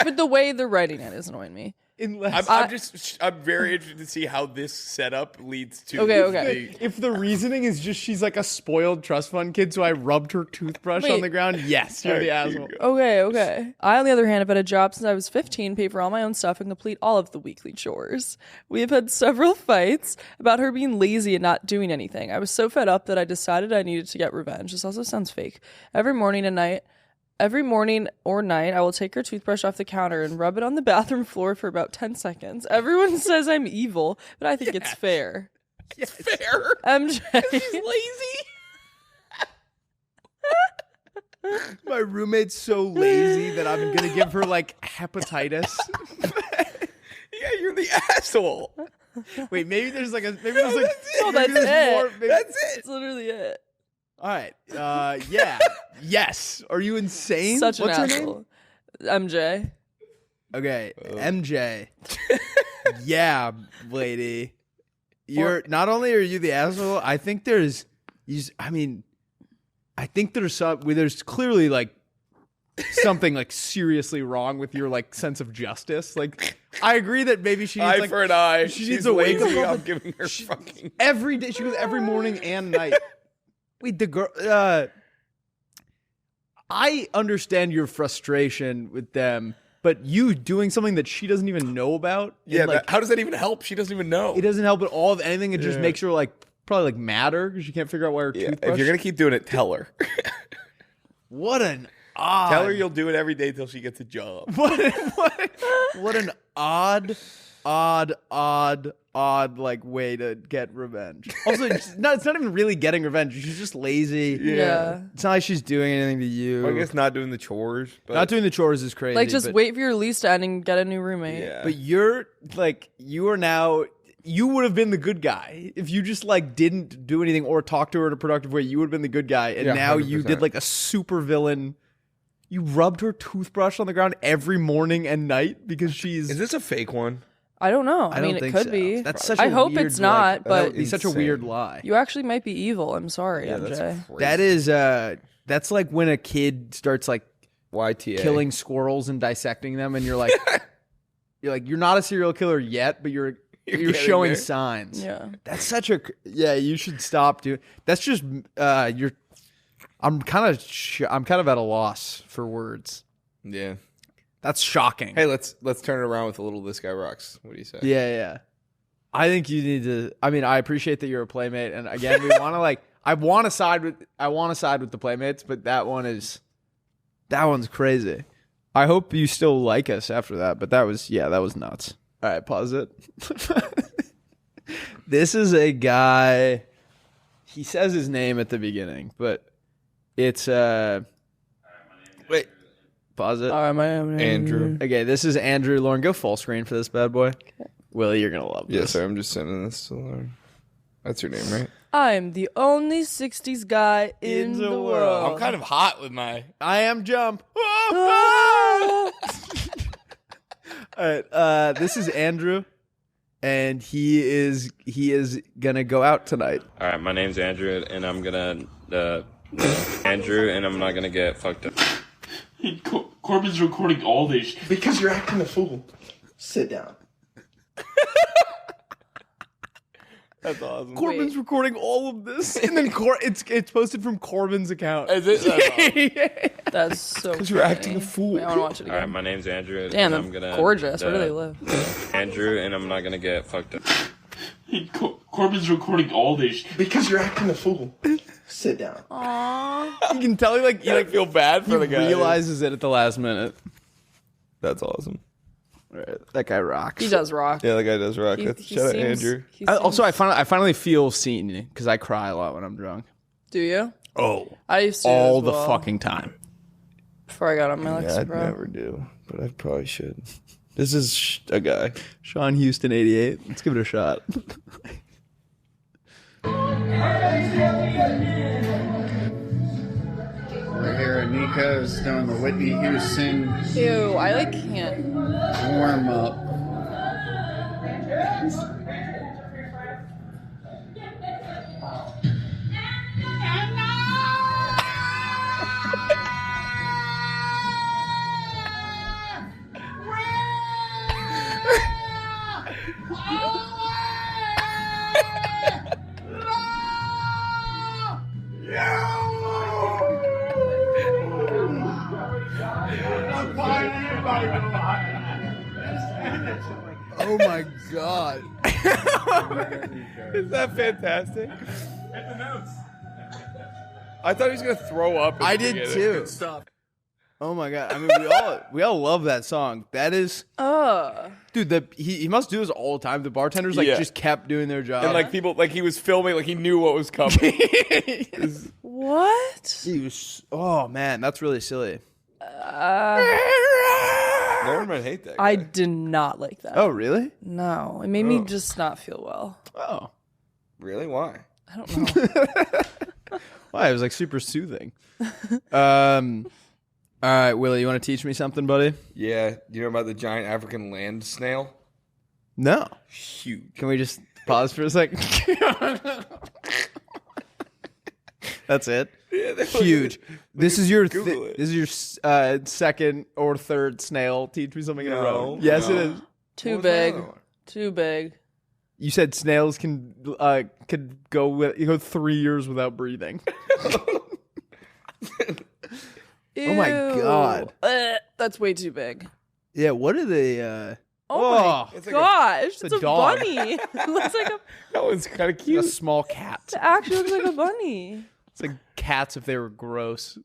but the way they're writing it is annoying me. I'm very interested to see how this setup leads to. Okay. If the reasoning is just she's like a spoiled trust fund kid, so I rubbed her toothbrush on the ground, yes, you're the asshole. Okay. I, on the other hand, have had a job since I was 15, pay for all my own stuff, and complete all of the weekly chores. We have had several fights about her being lazy and not doing anything. I was so fed up that I decided I needed to get revenge. This also sounds fake. Every morning or night, I will take her toothbrush off the counter and rub it on the bathroom floor for about 10 seconds. Everyone says I'm evil, but I think it's fair. It's fair. MJ. She's lazy. My roommate's so lazy that I'm going to give her like hepatitis. Yeah, you're the asshole. Wait, maybe there's like No, that's it. That's it. That's literally it. All right. Yeah. Yes. Are you insane? Such an What's her asshole. MJ. Okay, MJ. Yeah, lady. Not only are you the asshole, I think there's clearly like something like seriously wrong with your like sense of justice. Like, I agree that maybe she needs eye for an eye. She needs a wake up call. I'm giving her fucking every day. She goes every morning and night. Wait, the girl. I understand your frustration with them, but you doing something that she doesn't even know about. Yeah, like, how does that even help? She doesn't even know. It doesn't help at all. If anything, it just makes her like probably like madder because she can't figure out why her toothbrush. If you're gonna keep doing it, tell her. What an odd. Tell her you'll do it every day till she gets a job. What an odd like way to get revenge. Also, it's not even really getting revenge. She's just lazy. Yeah. It's not like she's doing anything to you. Well, I guess not doing the chores. But not doing the chores is crazy. Like, just wait for your lease to end and get a new roommate. Yeah. But you would have been the good guy. If you just like didn't do anything or talk to her in a productive way, you would have been the good guy. And now 100%. You did like a super villain. You rubbed her toothbrush on the ground every morning and night because she's... Is this a fake one? I don't know. I mean, it could be. That's such a I hope weird, it's not, like, but it's such a weird lie. You actually might be evil. I'm sorry, MJ. That is that's like when a kid starts like YTA killing squirrels and dissecting them, and you're like you're not a serial killer yet, but you're showing there. Signs. Yeah. That's such a you should stop doing. That's just I'm kind of at a loss for words. Yeah. That's shocking. Hey, let's turn it around with a little This Guy Rocks. What do you say? Yeah. I think you need to. I mean, I appreciate that you're a playmate, and again, we want to I want to side with the playmates, but that one's crazy. I hope you still like us after that, but that was nuts. All right, pause it. This is a guy. He says his name at the beginning, but it's wait. Pause it. My name Andrew. Okay, this is Andrew. Lauren, go full screen for this bad boy. Okay. Willie, you're gonna love this. Yes, sir. I'm just sending this to Lauren. That's your name, right? I'm the only 60s guy in the world. I'm kind of hot with my... I am Jump. All right, this is Andrew, and he is gonna go out tonight. All right, my name's Andrew, and I'm gonna... Andrew, and I'm not gonna get fucked up. Corbin's recording all this. Because you're acting a fool. Sit down. That's awesome. Corbin's recording all of this, and then it's posted from Corbin's account. Is it? That's so. Because you're acting a fool. Wait, I want to watch it again. All right, my name's Andrew. Damn, and they're I'm gonna gorgeous. Where do they live? Andrew, and I'm not gonna get fucked up. Corbin's recording all this. Because you're acting a fool. Sit down. Aww. You can tell he feel bad for the guy. Realizes it at the last minute. That's awesome. Right. That guy rocks. He does rock. Yeah, that guy does rock. He Shout out Andrew. I finally feel seen because I cry a lot when I'm drunk. Do you? Oh, I used to all as the well, fucking time. before I got on my Yeah, I'd Lexapro. never do, but I probably should. This is a guy. Sean Houston, 88. Let's give it a shot. We're here at Nico's doing the Whitney Houston Ew, I can't. warm up. Oh my god. Is that fantastic? I thought he was gonna throw up. I did too. Oh my god. I mean, we all love that song. That is, dude. He must do this all the time. The bartenders just kept doing their job, And people he was filming, he knew what was coming. What? He was. Oh man, that's really silly. Lauren might hate that guy. I did not like that. Oh really? No, it made me just not feel well. Oh, Really? Why? I don't know. why? It was super soothing. All right, Willie, you want to teach me something, buddy? Yeah. You know about the giant African land snail? No. Huge. Can we just pause for a second? That's it. Yeah, Huge. This is your Google it. this is your second or third snail. Teach me something in a row. No, Yes, no. it is. Too What was the big. other one? Too big. You said snails can could go 3 years without breathing. Ew. Oh my God. That's way too big. Yeah. What are they? Oh my It's like gosh, a it's a dog. bunny. It looks like That one's kind of A cute. small cat. it actually looks like a bunny. It's like cats if they were gross.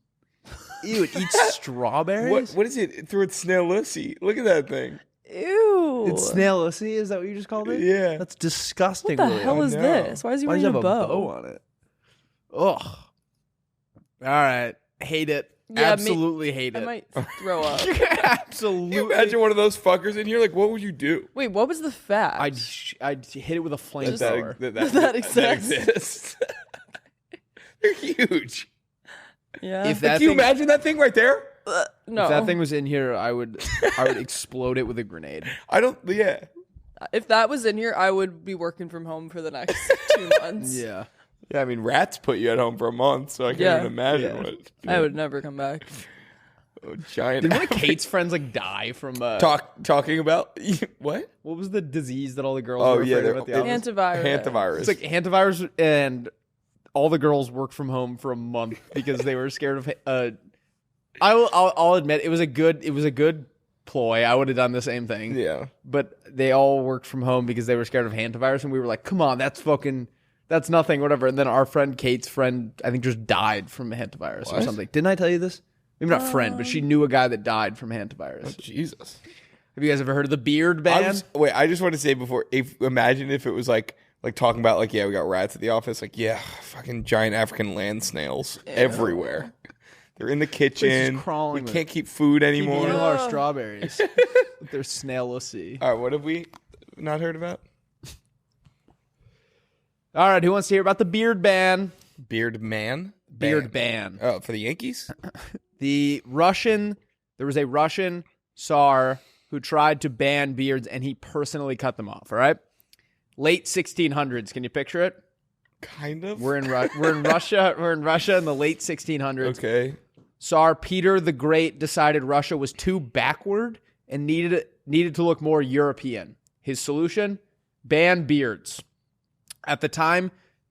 Ew, it eats strawberries? What is it? Through its snail-ussy. Look at that thing. Ew. It's snail-ussy? Is that what you just called it? Yeah. That's disgusting. What the Willie. hell is know. this? Why is he Why does wearing it have a bow? on it? Ugh. All right. Hate it. Yeah, Absolutely hate I it. might throw up. Absolutely. You imagine one of those fuckers in here? What would you do? Wait, what was the fact? I'd hit it with a That flamethrower. that exists. exists. They're huge. yeah. If that Can you thing, imagine that thing right there? no. if that thing was in here, I would explode it with a grenade. I don't. Yeah. If that was in here, I would be working from home for the next 2 months. Yeah. Yeah. I mean, rats put you at home for a month, so I can't Yeah. even imagine Yeah. what. I would never come back. Giant. Did one of Kate's friends die from talking about what? What was the disease that all the girls Oh, were yeah, afraid they're- of at the office? Antivirus. Hantavirus. It's like hantavirus, and all the girls worked from home for a month because they were scared of. I'll admit it was a good ploy. I would have done the same thing. Yeah. But they all worked from home because they were scared of hantavirus, and we were like, "Come on, that's nothing, whatever." And then our friend Kate's friend, I think, just died from hantavirus or What? something. Didn't I tell you this? Maybe not friend, but she knew a guy that died from hantavirus. Oh, Jesus. Have you guys ever heard of the Beard Band? I just want to say before, imagine if it was like talking about we got rats at the office, fucking giant African land snails everywhere. They're in the kitchen. crawling We with- can't keep food anymore. Eating all our strawberries. They're snail-ussy. All right, what have we not heard about? All right, who wants to hear about the Beard Band? Beard man? Beard Band. Oh, for the Yankees? There was a Russian Tsar who tried to ban beards, and he personally cut them off, all right? Late 1600s, can you picture it? Kind of. We're in Russia. We're in Russia in the late 1600s. Okay. Tsar Peter the Great decided Russia was too backward and needed to look more European. His solution: ban beards. At the time,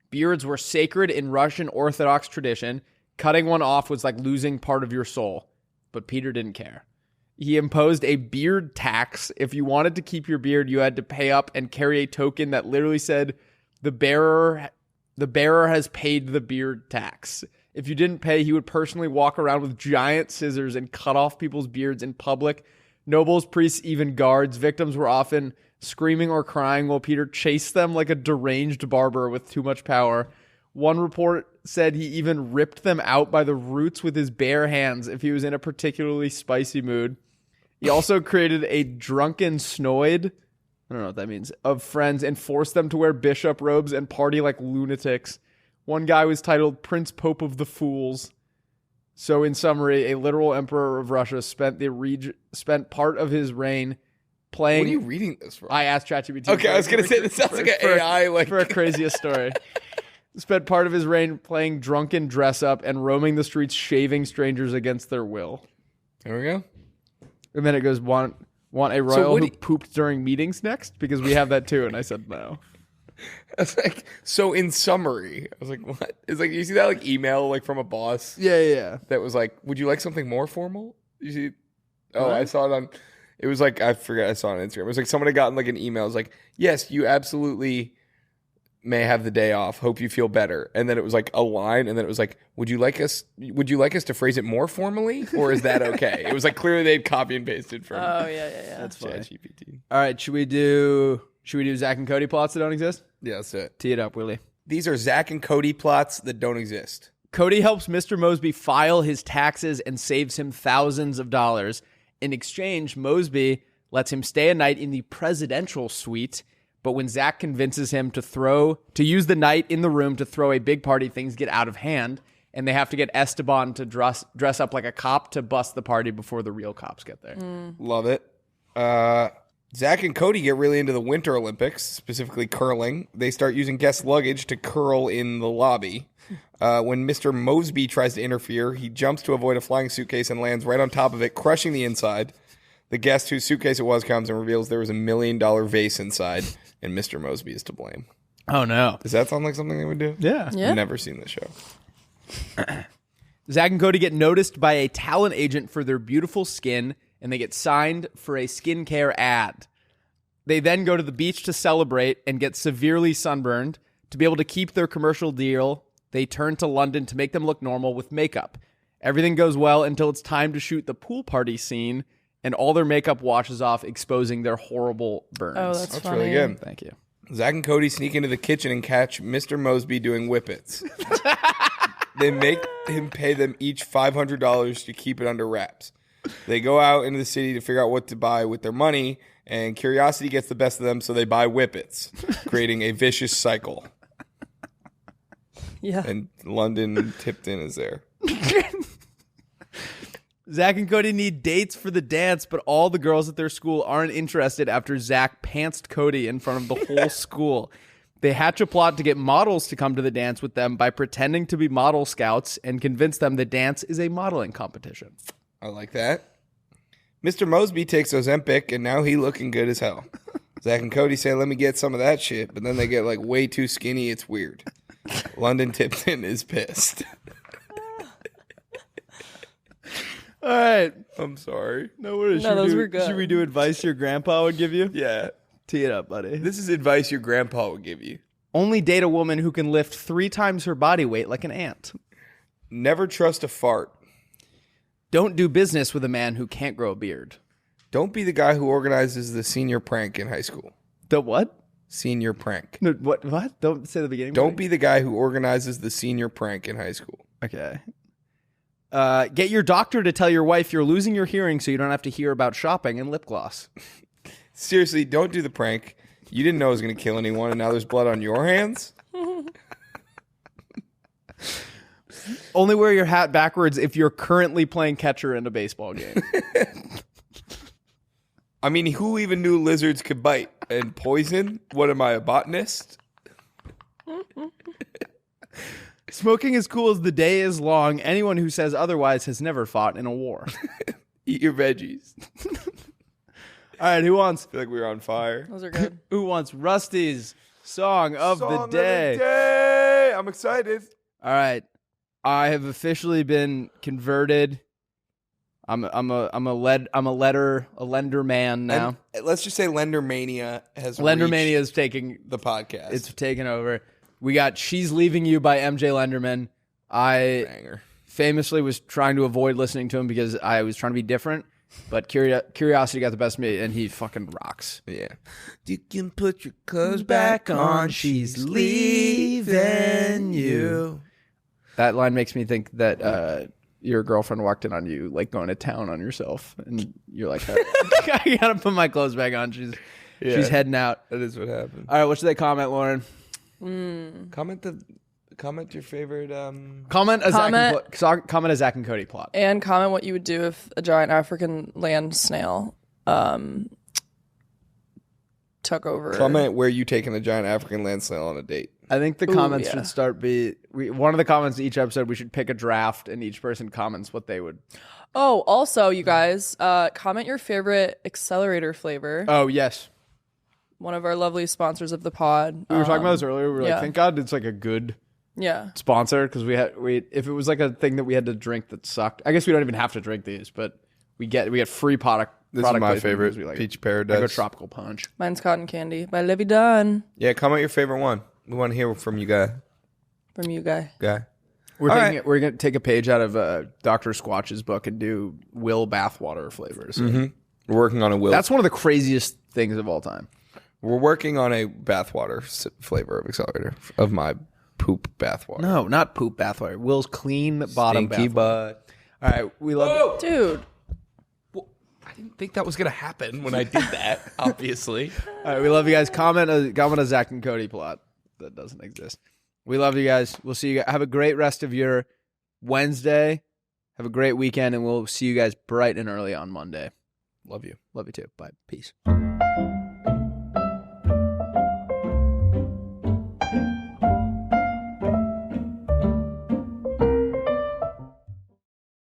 beards were sacred in Russian Orthodox tradition. Cutting one off was like losing part of your soul. But Peter didn't care. He imposed a beard tax. If you wanted to keep your beard, you had to pay up and carry a token that literally said, the bearer has paid the beard tax. If you didn't pay, he would personally walk around with giant scissors and cut off people's beards in public. Nobles, priests, even guards. Victims were often screaming or crying while Peter chased them like a deranged barber with too much power. One report said he even ripped them out by the roots with his bare hands if he was in a particularly spicy mood. He also created a drunken snoid, I don't know what that means, of friends and forced them to wear bishop robes and party like lunatics. One guy was titled Prince Pope of the Fools. So in summary, a literal emperor of Russia spent part of his reign playing... What are you reading this from? I asked ChatGPT. Okay, I was going to say, this sounds like an AI. For a craziest story. Spent part of his reign playing drunken dress-up and roaming the streets shaving strangers against their will. There we go. And then it goes, want a royal who pooped during meetings next? Because we have that too. And I said no. I was like, so in summary, I was like, what? It's like, you see that like email like from a boss? Yeah. That was like, would you like something more formal? You see? Oh, What? I saw it on, it was like, I forgot I saw it on Instagram. It was like someone had gotten like an email. It was like, yes, you absolutely may have the day off. Hope you feel better. And then it was like a line, and then it was like, would you like us to phrase it more formally, or is that okay? It was like clearly they'd copy and pasted from That's funny. ChatGPT. All right, should we do Zack and Cody plots that don't exist? Yeah, that's it. Tee it up, Willy. These are Zack and Cody plots that don't exist. Cody helps Mr. Mosby file his taxes and saves him thousands of dollars. In exchange, Mosby lets him stay a night in the presidential suite. But when Zack convinces him to use the night in the room to throw a big party, things get out of hand, and they have to get Esteban to dress up like a cop to bust the party before the real cops get there. Love it. Zack and Cody get really into the Winter Olympics, specifically curling. They start using guest luggage to curl in the lobby. When Mr. Mosby tries to interfere, he jumps to avoid a flying suitcase and lands right on top of it, crushing the inside. The guest whose suitcase it was comes and reveals there was $1 million vase inside, and Mr. Mosby is to blame. Oh, no. Does that sound like something they would do? Yeah. I've never seen the show. Zack and Cody get noticed by a talent agent for their beautiful skin, and they get signed for a skincare ad. They then go to the beach to celebrate and get severely sunburned. To be able to keep their commercial deal, they turn to London to make them look normal with makeup. Everything goes well until it's time to shoot the pool party scene, and all their makeup washes off, exposing their horrible burns. Oh, that's funny. really good. Thank you. Zack and Cody sneak into the kitchen and catch Mr. Mosby doing whippets. They make him pay them each $500 to keep it under wraps. They go out into the city to figure out what to buy with their money, and curiosity gets the best of them, so they buy whippets, creating a vicious cycle. Yeah. And London Tipton is there. Zack and Cody need dates for the dance, but all the girls at their school aren't interested after Zack pantsed Cody in front of the whole school. They hatch a plot to get models to come to the dance with them by pretending to be model scouts and convince them the dance is a modeling competition. I like that. Mr. Mosby takes Ozempic, and now he looking good as hell. Zack and Cody say, let me get some of that shit, but then they get like way too skinny. It's weird. London Tipton is pissed. All right. I'm sorry. No worries. No, those were good. Should we do advice your grandpa would give you? Yeah. Tee it up, buddy. This is advice your grandpa would give you. Only date a woman who can lift 3 times her body weight like an ant. Never trust a fart. Don't do business with a man who can't grow a beard. Don't be the guy who organizes the senior prank in high school. The what? Senior prank. No, what? Don't say the beginning. Don't be the guy who organizes the senior prank in high school. Okay. Get your doctor to tell your wife you're losing your hearing so you don't have to hear about shopping and lip gloss. Seriously, don't do the prank. You didn't know it was going to kill anyone, and now there's blood on your hands? Only wear your hat backwards if you're currently playing catcher in a baseball game. I mean, who even knew lizards could bite and poison? What am I, a botanist? Smoking is cool as the day is long. Anyone who says otherwise has never fought in a war. Eat your veggies. All right, who wants? I feel like we were on fire. Those are good. Who wants Rusty's song of the day? I'm excited. All right, I have officially been converted. I'm a lender man now. And let's just say Lendermania has Lendermania is taking the podcast. It's taken over. We got "She's Leaving You" by MJ Lenderman. I famously was trying to avoid listening to him because I was trying to be different, but curiosity got the best of me, and he fucking rocks. Yeah. You can put your clothes back on. She's leaving you. That line makes me think that your girlfriend walked in on you, like going to town on yourself, and you're like, I gotta put my clothes back on. She's heading out. That is what happened. All right, what should they comment, Lauren? Comment your favorite. Comment a Zack and Cody plot, and comment what you would do if a giant African land snail took over. Comment where you taking a giant African land snail on a date. I think the comments should start one of the comments each episode. We should pick a draft, and each person comments what they would. Oh, also, you guys, comment your favorite accelerator flavor. Oh yes. One of our lovely sponsors of the pod. We were talking about this earlier. We were like, thank God it's like a good sponsor, because if it was like a thing that we had to drink that sucked. I guess we don't even have to drink these, but we get free product. This is my favorite, Peach Paradise. I go Tropical Punch. Mine's Cotton Candy by Livy Dunn. Yeah, comment your favorite one. We want to hear from you, guy. We're going to take a page out of Dr. Squatch's book and do Will bathwater flavors. Mm-hmm. We're working on a Will. That's one of the craziest things of all time. We're working on a bathwater flavor of accelerator of my poop bathwater. No, not poop bathwater. Will's clean bottom Stinky bathwater. butt. All right, we love it. Dude. Well, I didn't think that was going to happen when I did that, obviously. All right, we love you guys. Comment a Zack and Cody plot that doesn't exist. We love you guys. We'll see you guys. Have a great rest of your Wednesday. Have a great weekend, and we'll see you guys bright and early on Monday. Love you. Love you too. Bye. Peace.